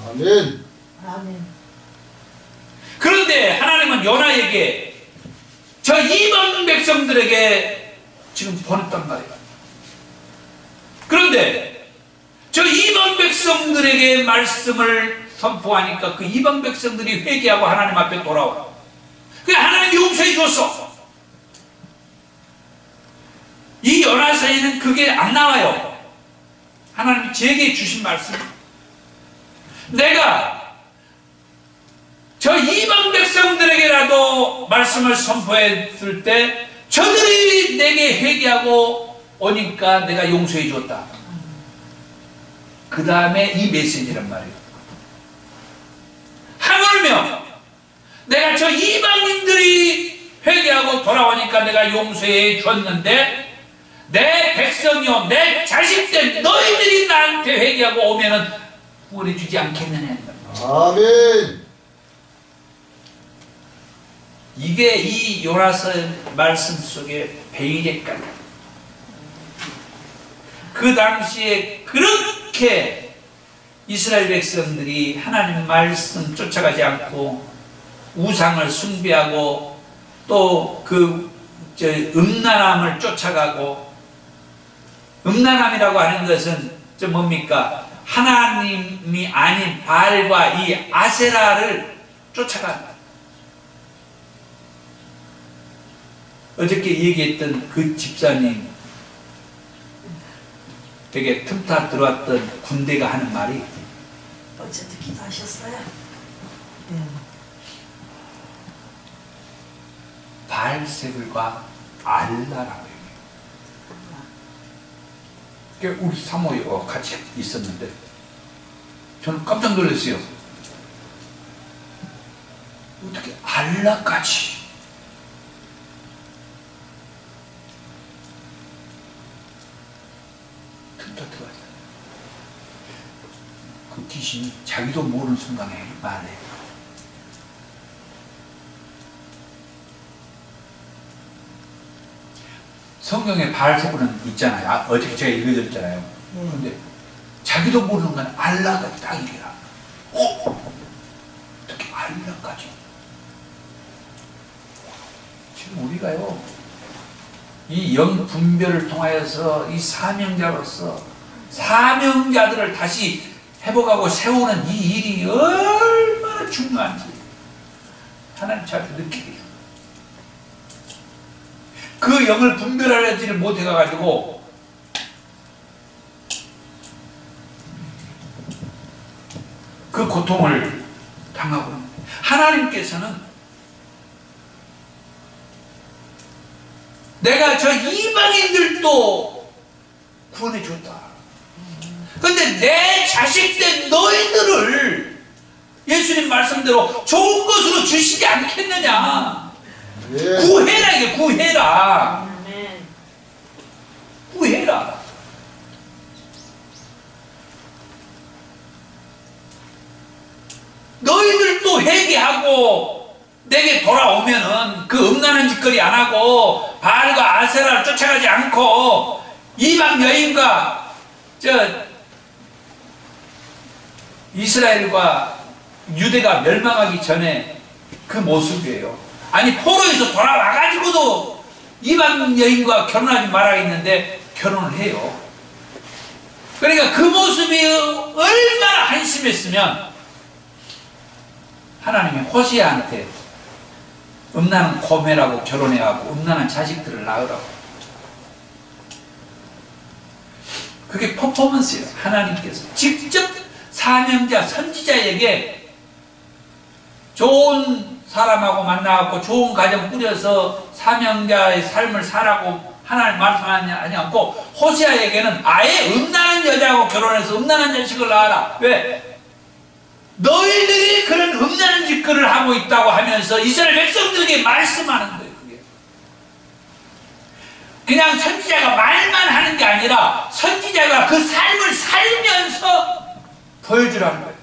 아멘. 아멘. 그런데 하나님은 요나에게 저 이방 백성들에게 지금 보냈단 말이에요. 그런데 저 이방 백성들에게 말씀을 선포하니까 그 이방 백성들이 회개하고 하나님 앞에 돌아와. 그래, 하나님이 용서해 줬어. 이 요나서에는 그게 안 나와요. 하나님이 제게 주신 말씀. 내가 저 이방 백성들에게라도 말씀을 선포했을 때 저들이 내게 회개하고 오니까 내가 용서해 줬다. 그 다음에 이 메시지란 말이에요. 하물며 내가 저 이방인들이 회개하고 돌아오니까 내가 용서해 줬는데 내 백성이요 내 자식들 너희들이 나한테 회개하고 오면은 구원해 주지 않겠느냐. 아멘. 이게 이 요나서 말씀 속에 베일액깔. 그 당시에 그렇게 이스라엘 백성들이 하나님 말씀 쫓아가지 않고 우상을 숭배하고 또 그 음란함을 쫓아가고, 음란함이라고 하는 것은 좀 뭡니까? 하나님이 아닌 바알과 이 아세라를 쫓아간다. 어저께 얘기했던 그 집사님 되게 틈타 들어왔던 군대가 하는 말이, 어쨌든 기도하셨어요? 바알세불과 알라라고 얘기해요. 우리 사모가 같이 있었는데 저는 깜짝 놀랐어요. 어떻게 알라까지 틈타 들어왔어요. 그 귀신이 자기도 모르는 순간에 말해. 성경에 바알세불은 있잖아요. 어저께 제가 읽어드렸잖아요. 그런데 자기도 모르는 건 알라가 딱 이래라. 어떻게 알라까지? 지금 우리가요, 이 영 분별을 통하여서 이 사명자로서 사명자들을 다시 회복하고 세우는 이 일이 얼마나 중요한지 하나님 잘 느끼게 해요. 그 영을 분별하지를 못해가지고 그 고통을 당하고, 하나님께서는 내가 저 이방인들도 구원해 줬다. 근데 내 자식된 너희들을 예수님 말씀대로 좋은 것으로 주시지 않겠느냐. 구해라, 이게 구해라. 내게 돌아오면은 그 음란한 짓거리 안 하고 바알과 아세라를 쫓아가지 않고 이방 여인과 이스라엘과 유대가 멸망하기 전에 그 모습이에요. 아니 포로에서 돌아와가지고도 이방 여인과 결혼하지 말아야겠는데 결혼을 해요. 그러니까 그 모습이 얼마나 한심했으면 하나님이 호세아한테 음란한 고멜하고 결혼해가고 음란한 자식들을 낳으라고. 그게 퍼포먼스예요. 하나님께서 직접 사명자 선지자에게 좋은 사람하고 만나갖고 좋은 가정 꾸려서 사명자의 삶을 살라고 하나님 말씀하지 않고 호세아에게는 아예 음란한 여자하고 결혼해서 음란한 자식을 낳아라. 왜? 너희들이 그런 음란한 짓거리를 하고 있다고 하면서 이스라엘 백성들에게 말씀하는 거예요. 그게. 그냥 선지자가 말만 하는 게 아니라 선지자가 그 삶을 살면서 보여주라는 거예요.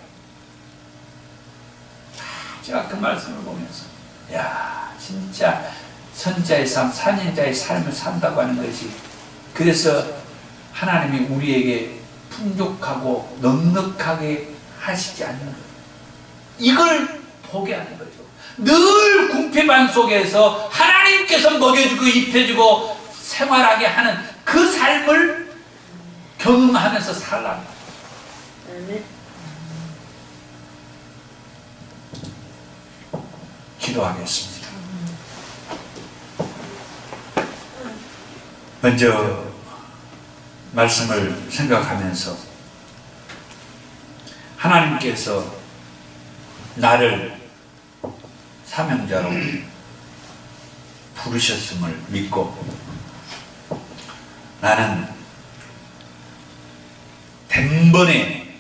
제가 그 말씀을 보면서 야 진짜 선지자의 삶, 사명자의 삶을 산다고 하는 것이 그래서 하나님이 우리에게 풍족하고 넉넉하게 하시지 않는 거예요. 이걸 보게 하는 거죠. 늘 궁핍한 속에서 하나님께서 먹여주고 입혀주고 생활하게 하는 그 삶을 경험하면서 살랍니다. 기도하겠습니다. 먼저 말씀을 생각하면서 하나님께서 나를 사명자로 부르셨음을 믿고 나는 단번에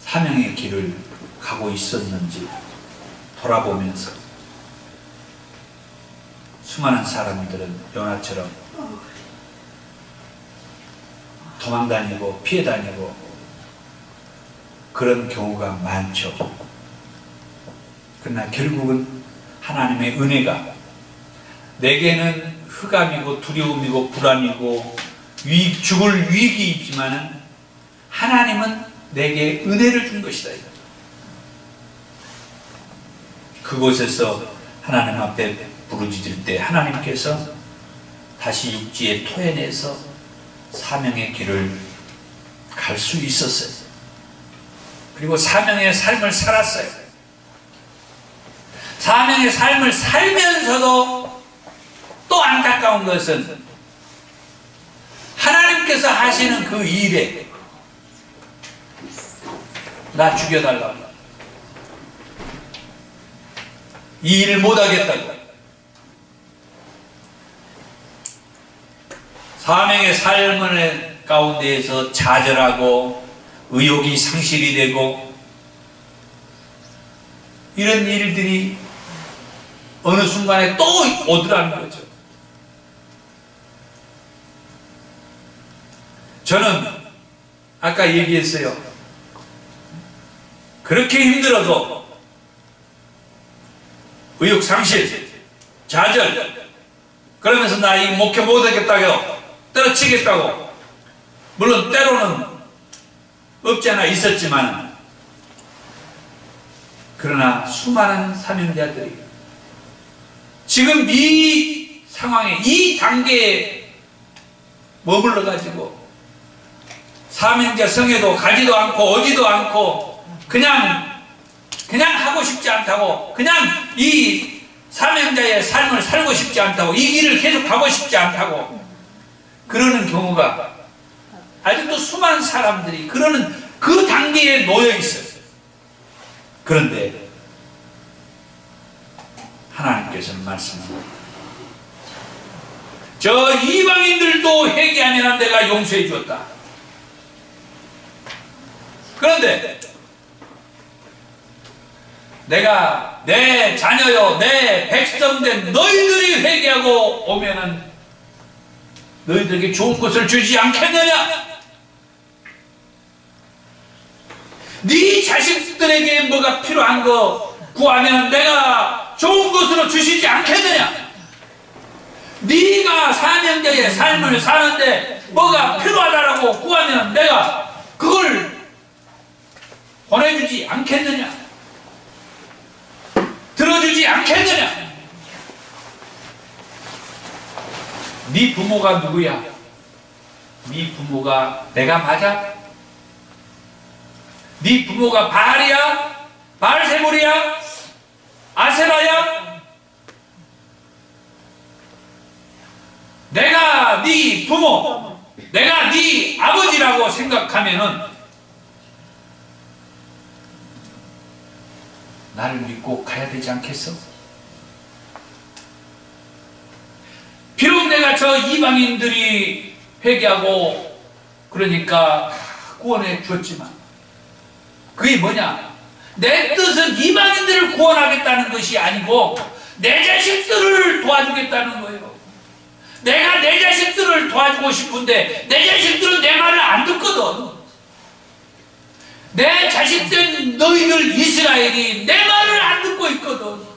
사명의 길을 가고 있었는지 돌아보면서 수많은 사람들은 요나처럼 도망다니고 피해다니고 그런 경우가 많죠. 그러나 결국은 하나님의 은혜가 내게는 흑암이고 두려움이고 불안이고 죽을 위기 있지만은 하나님은 내게 은혜를 준 것이다. 그곳에서 하나님 앞에 부르짖을 때 하나님께서 다시 육지에 토해내서 사명의 길을 갈 수 있었어요. 그리고 사명의 삶을 살았어요. 사명의 삶을 살면서도 또 안타까운 것은 하나님께서 하시는 그 일에 나 죽여달라고 이 일을 못하겠다고 사명의 삶의 가운데에서 좌절하고 의욕이 상실이 되고 이런 일들이 어느 순간에 또 오더라는 거죠. 저는 아까 얘기했어요. 그렇게 힘들어도 의욕 상실, 좌절 그러면서 나 이 목회 못하겠다고 때려치겠다고 물론 때로는 없지 않아 있었지만 그러나 수많은 사명자들이 지금 이 상황에 이 단계에 머물러 가지고 사명자 성에도 가지도 않고 오지도 않고 그냥 하고 싶지 않다고 그냥 이 사명자의 삶을 살고 싶지 않다고 이 길을 계속 가고 싶지 않다고 그러는 경우가 아직도 수많은 사람들이 그러는 그 단계에 놓여 있어요. 그런데 하나님께서는 말씀합니다. 저 이방인들도 회개하면 내가 용서해 주었다. 그런데 내가 내 자녀요 내 백성된 너희들이 회개하고 오면은 너희들에게 좋은 것을 주지 않겠느냐? 네 자식들에게 뭐가 필요한 거 구하면 내가 좋은 것으로 주시지 않겠느냐? 네가 사명자의 삶을 사는데 뭐가 필요하다라고 구하면 내가 그걸 보내주지 않겠느냐? 들어주지 않겠느냐? 네 부모가 누구야? 네 부모가 내가 맞아? 네 부모가 바알이야? 바알세불이야? 아세라야? 내가 네 부모, 내가 네 아버지라고 생각하면은 나를 믿고 가야 되지 않겠어? 비록 내가 저 이방인들이 회개하고 그러니까 구원해 주었지만 그게 뭐냐? 내 뜻은 이방인들을 구원하겠다는 것이 아니고 내 자식들을 도와주겠다는 거예요. 내가 내 자식들을 도와주고 싶은데 내 자식들은 내 말을 안 듣거든. 내 자식된 너희들 이스라엘이 내 말을 안 듣고 있거든.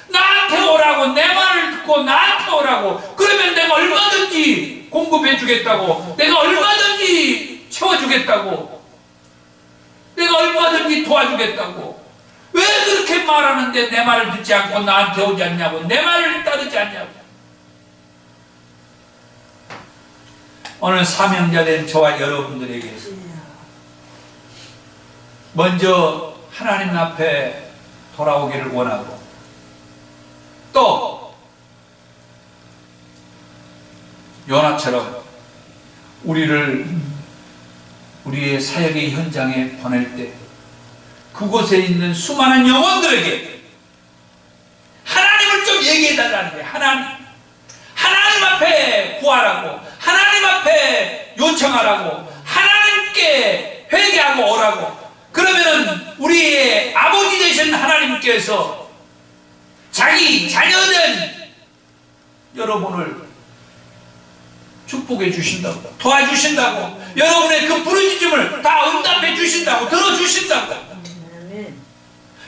나한테 오라고, 내 말을 듣고 나한테 오라고. 그러면 내가 얼마든지 공급해 주겠다고, 내가 얼마든지 채워주겠다고, 내가 얼마든지 도와주겠다고. 왜 그렇게 말하는데 내 말을 듣지 않고 나한테 오지 않냐고, 내 말을 따르지 않냐고. 오늘 사명자 된 저와 여러분들에게 먼저 하나님 앞에 돌아오기를 원하고, 또 요나처럼 우리를 우리의 사역의 현장에 보낼 때 그곳에 있는 수많은 영혼들에게 하나님을 좀 얘기해달라는 거예요. 하나님 앞에 구하라고, 하나님 앞에 요청하라고, 하나님께 회개하고 오라고. 그러면은 우리의 아버지 되신 하나님께서 자기 자녀된 여러분을 축복해 주신다고, 도와주신다고, 여러분의 그 부르짖음을 다 응답해 주신다고, 들어주신다고.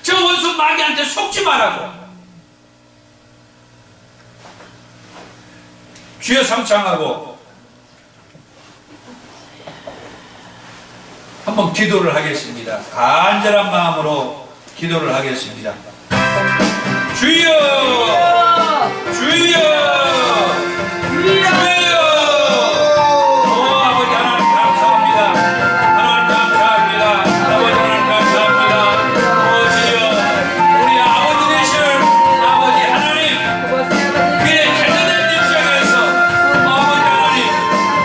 저 원수 마귀한테 속지 말라고. 주여 삼창하고 한번 기도를 하겠습니다. 간절한 마음으로 기도를 하겠습니다. 주여, 주여, 주여. 아버지 하나님 감사합니다. 하나님 감사합니다. 아버지 하나님 감사합니다. 주여, 우리 아버지 되실 아버지 하나님, 그의 자녀된 입장에서 아버지 하나님,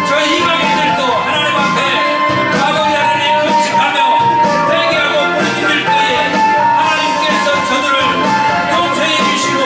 저 이방인들도 하나님 앞에 아버지 하나님 금식하며 회개하고 부르짖을 때에 하나님께서 저들을 용서해 주시고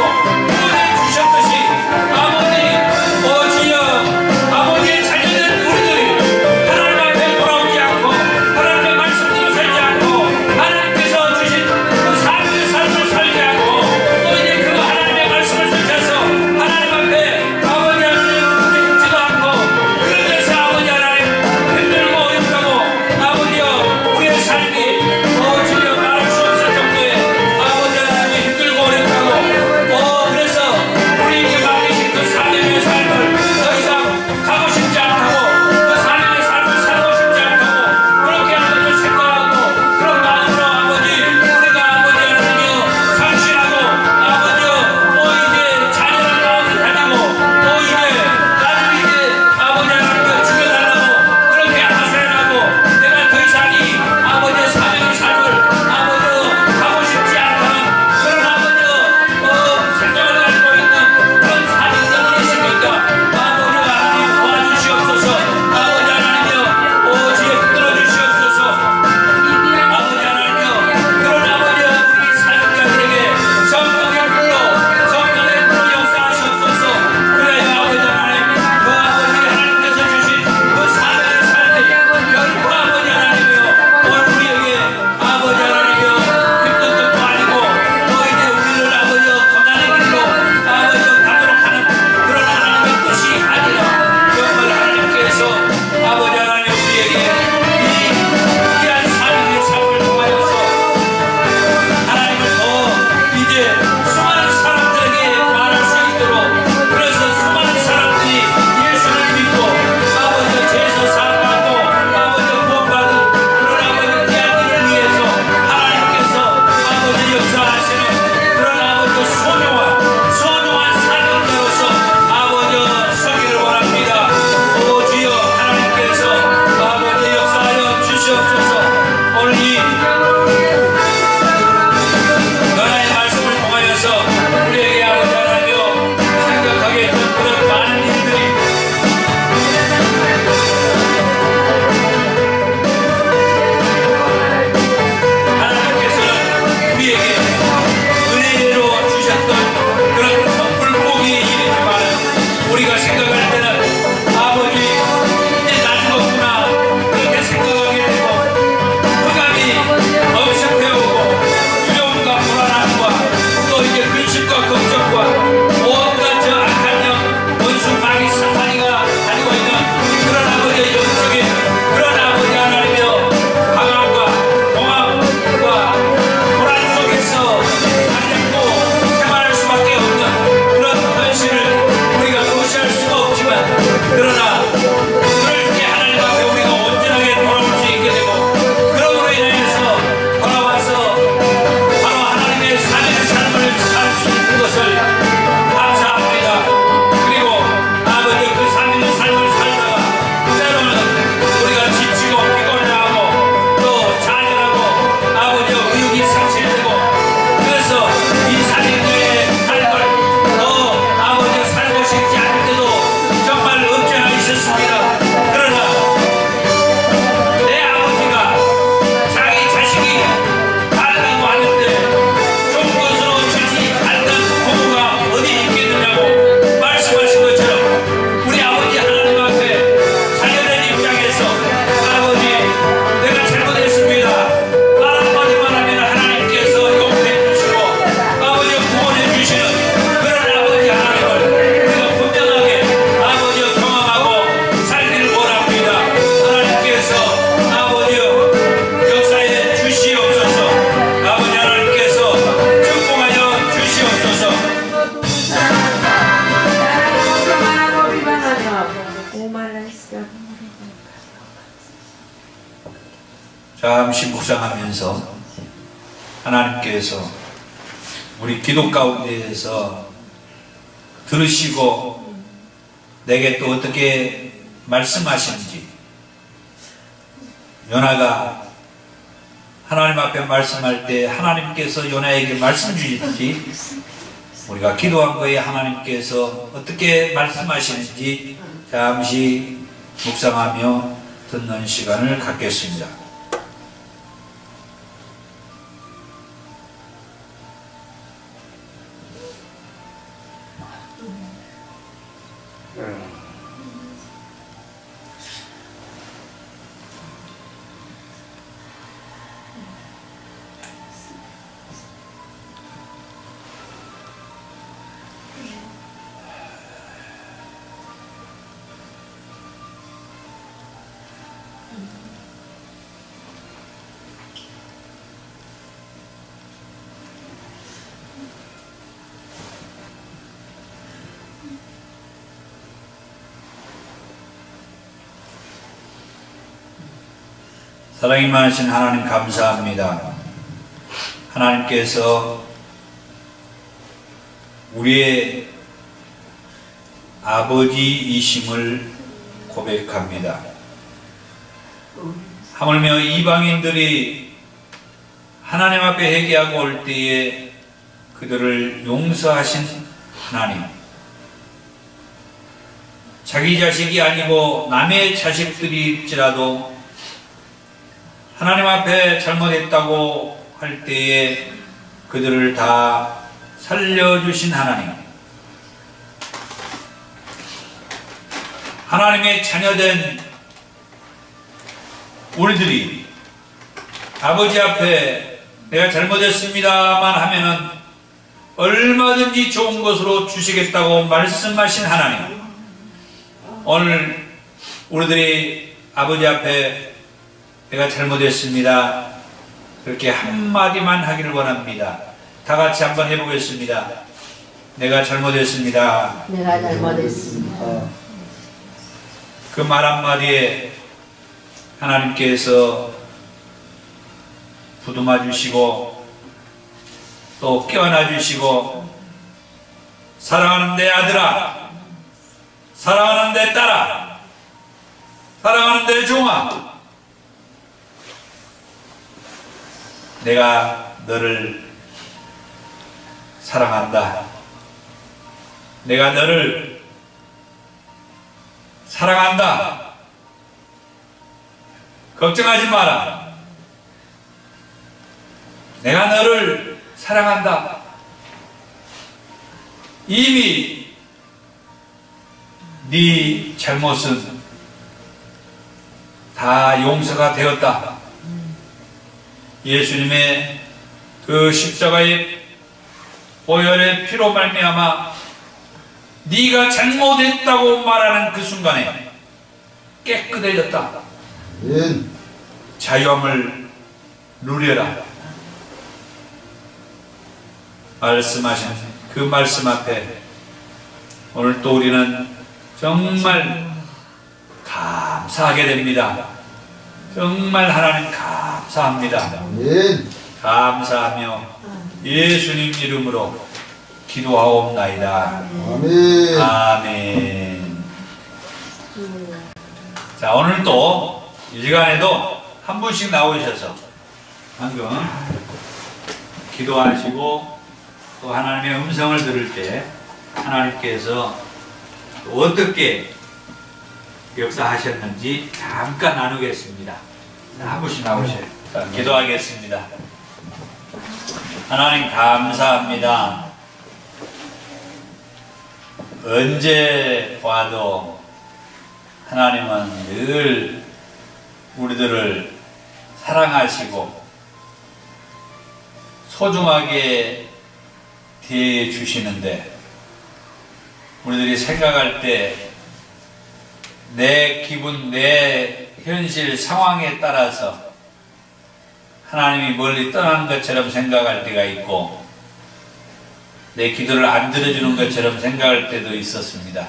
잠시 묵상하면서 하나님께서 우리 기도 가운데에서 들으시고 내게 또 어떻게 말씀하시는지, 요나가 하나님 앞에 말씀할 때 하나님께서 요나에게 말씀 주시듯이 우리가 기도한 거에 하나님께서 어떻게 말씀하시는지 잠시 묵상하며 듣는 시간을 갖겠습니다. 사랑이 많으신 하나님 감사합니다. 하나님께서 우리의 아버지이심을 고백합니다. 하물며 이방인들이 하나님 앞에 회개하고 올 때에 그들을 용서하신 하나님, 자기 자식이 아니고 남의 자식들일지라도 하나님 앞에 잘못했다고 할 때에 그들을 다 살려주신 하나님, 하나님의 자녀된 우리들이 아버지 앞에 내가 잘못했습니다만 하면은 얼마든지 좋은 것으로 주시겠다고 말씀하신 하나님, 오늘 우리들이 아버지 앞에 내가 잘못했습니다, 그렇게 한마디만 하기를 원합니다. 다 같이 한번 해보겠습니다. 내가 잘못했습니다. 내가 잘못했습니다. 그 말 한마디에 하나님께서 부둥아 주시고 또 껴안아 주시고, 사랑하는 내 아들아, 사랑하는 내 딸아, 사랑하는 내 종아, 내가 너를 사랑한다. 내가 너를 사랑한다. 걱정하지 마라. 내가 너를 사랑한다. 이미 네 잘못은 다 용서가 되었다. 예수님의 그 십자가의 보혈의 피로 말미암아 네가 잘못했다고 말하는 그 순간에 깨끗해졌다. 자유함을 누려라. 말씀하신 그 말씀 앞에 오늘 또 우리는 정말 감사하게 됩니다. 정말 하나님 감사합니다. 감사하며 예수님 이름으로 기도하옵나이다. 아멘. 아멘. 자, 오늘도 이 시간에도 한 분씩 나오셔서 방금 기도하시고 또 하나님의 음성을 들을 때 하나님께서 어떻게 역사하셨는지 잠깐 나누겠습니다. 한 분씩 나오세요. 자, 기도하겠습니다. 하나님 감사합니다. 언제 봐도 하나님은 늘 우리들을 사랑하시고 소중하게 대해주시는데, 우리들이 생각할 때 내 기분, 내 현실 상황에 따라서 하나님이 멀리 떠나는 것처럼 생각할 때가 있고, 내 기도를 안 들어주는 것처럼 생각할 때도 있었습니다.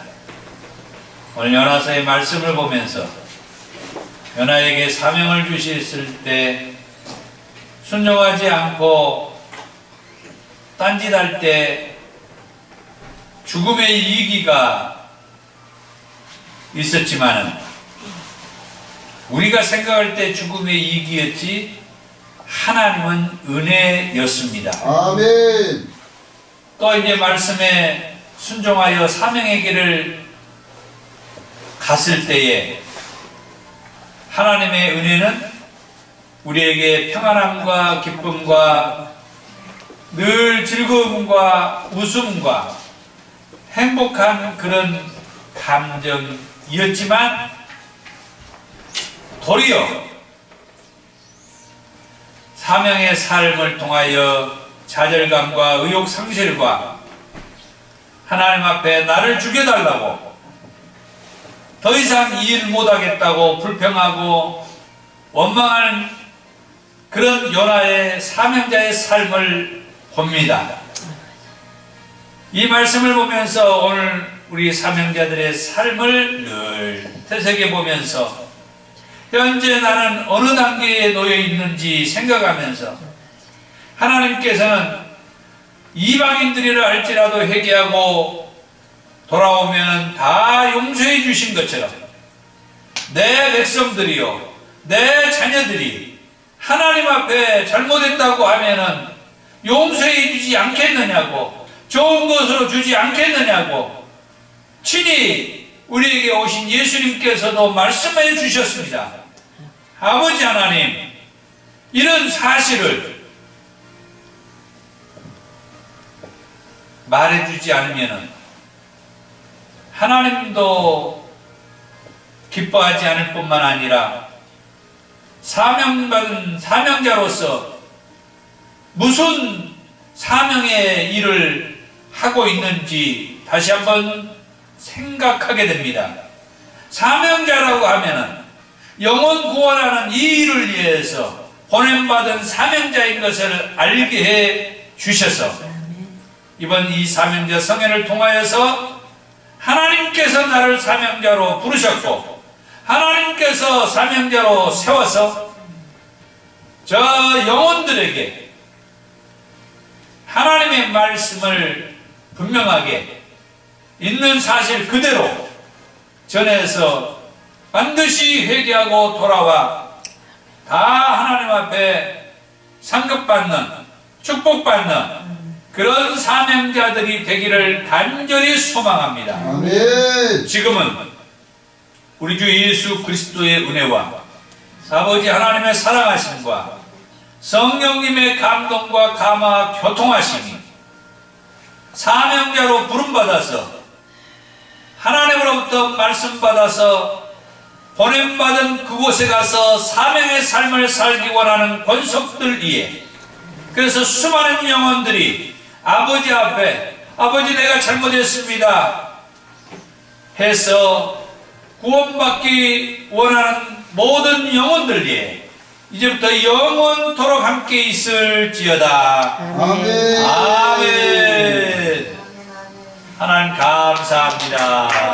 오늘 요나서의 말씀을 보면서 요나에게 사명을 주셨을 때 순종하지 않고 딴짓할 때 죽음의 이기가 있었지만은 우리가 생각할 때 죽음의 이기였지 하나님은 은혜였습니다. 아멘. 또 이제 말씀에 순종하여 사명의 길을 갔을 때에 하나님의 은혜는 우리에게 평안함과 기쁨과 늘 즐거움과 웃음과 행복한 그런 감정이었지만 도리어 사명의 삶을 통하여 좌절감과 의욕상실과 하나님 앞에 나를 죽여달라고 더 이상 이 일 못하겠다고 불평하고 원망한 그런 요나의 사명자의 삶을 봅니다. 이 말씀을 보면서 오늘 우리 사명자들의 삶을 늘 되새겨보면서 현재 나는 어느 단계에 놓여 있는지 생각하면서 하나님께서는 이방인들이라 할지라도 회개하고 돌아오면 다 용서해 주신 것처럼 내 백성들이요 내 자녀들이 하나님 앞에 잘못했다고 하면은 용서해 주지 않겠느냐고 좋은 것으로 주지 않겠느냐고 친히 우리에게 오신 예수님께서도 말씀해 주셨습니다. 아버지 하나님, 이런 사실을 말해주지 않으면 하나님도 기뻐하지 않을 뿐만 아니라 사명받은 사명자로서 무슨 사명의 일을 하고 있는지 다시 한번 생각하게 됩니다. 사명자라고 하면은 영혼 구원하는 이 일을 위해서 보냄받은 사명자인 것을 알게 해 주셔서 이번 이 사명자 성회를 통하여서 하나님께서 나를 사명자로 부르셨고 하나님께서 사명자로 세워서 저 영혼들에게 하나님의 말씀을 분명하게 있는 사실 그대로 전해서 반드시 회개하고 돌아와 다 하나님 앞에 상급받는 축복받는 그런 사명자들이 되기를 간절히 소망합니다. 아멘. 지금은 우리 주 예수 그리스도의 은혜와 아버지 하나님의 사랑하심과 성령님의 감동과 감화 교통하심이 사명자로 부름받아서 하나님으로부터 말씀받아서 보냄받은 그곳에 가서 사명의 삶을 살기 원하는 권속들 위에 그래서 수많은 영혼들이 아버지 앞에 아버지 내가 잘못했습니다 해서 구원받기 원하는 모든 영혼들 위에 이제부터 영원토록 함께 있을지어다. 아멘. 아멘. 하나님 감사합니다.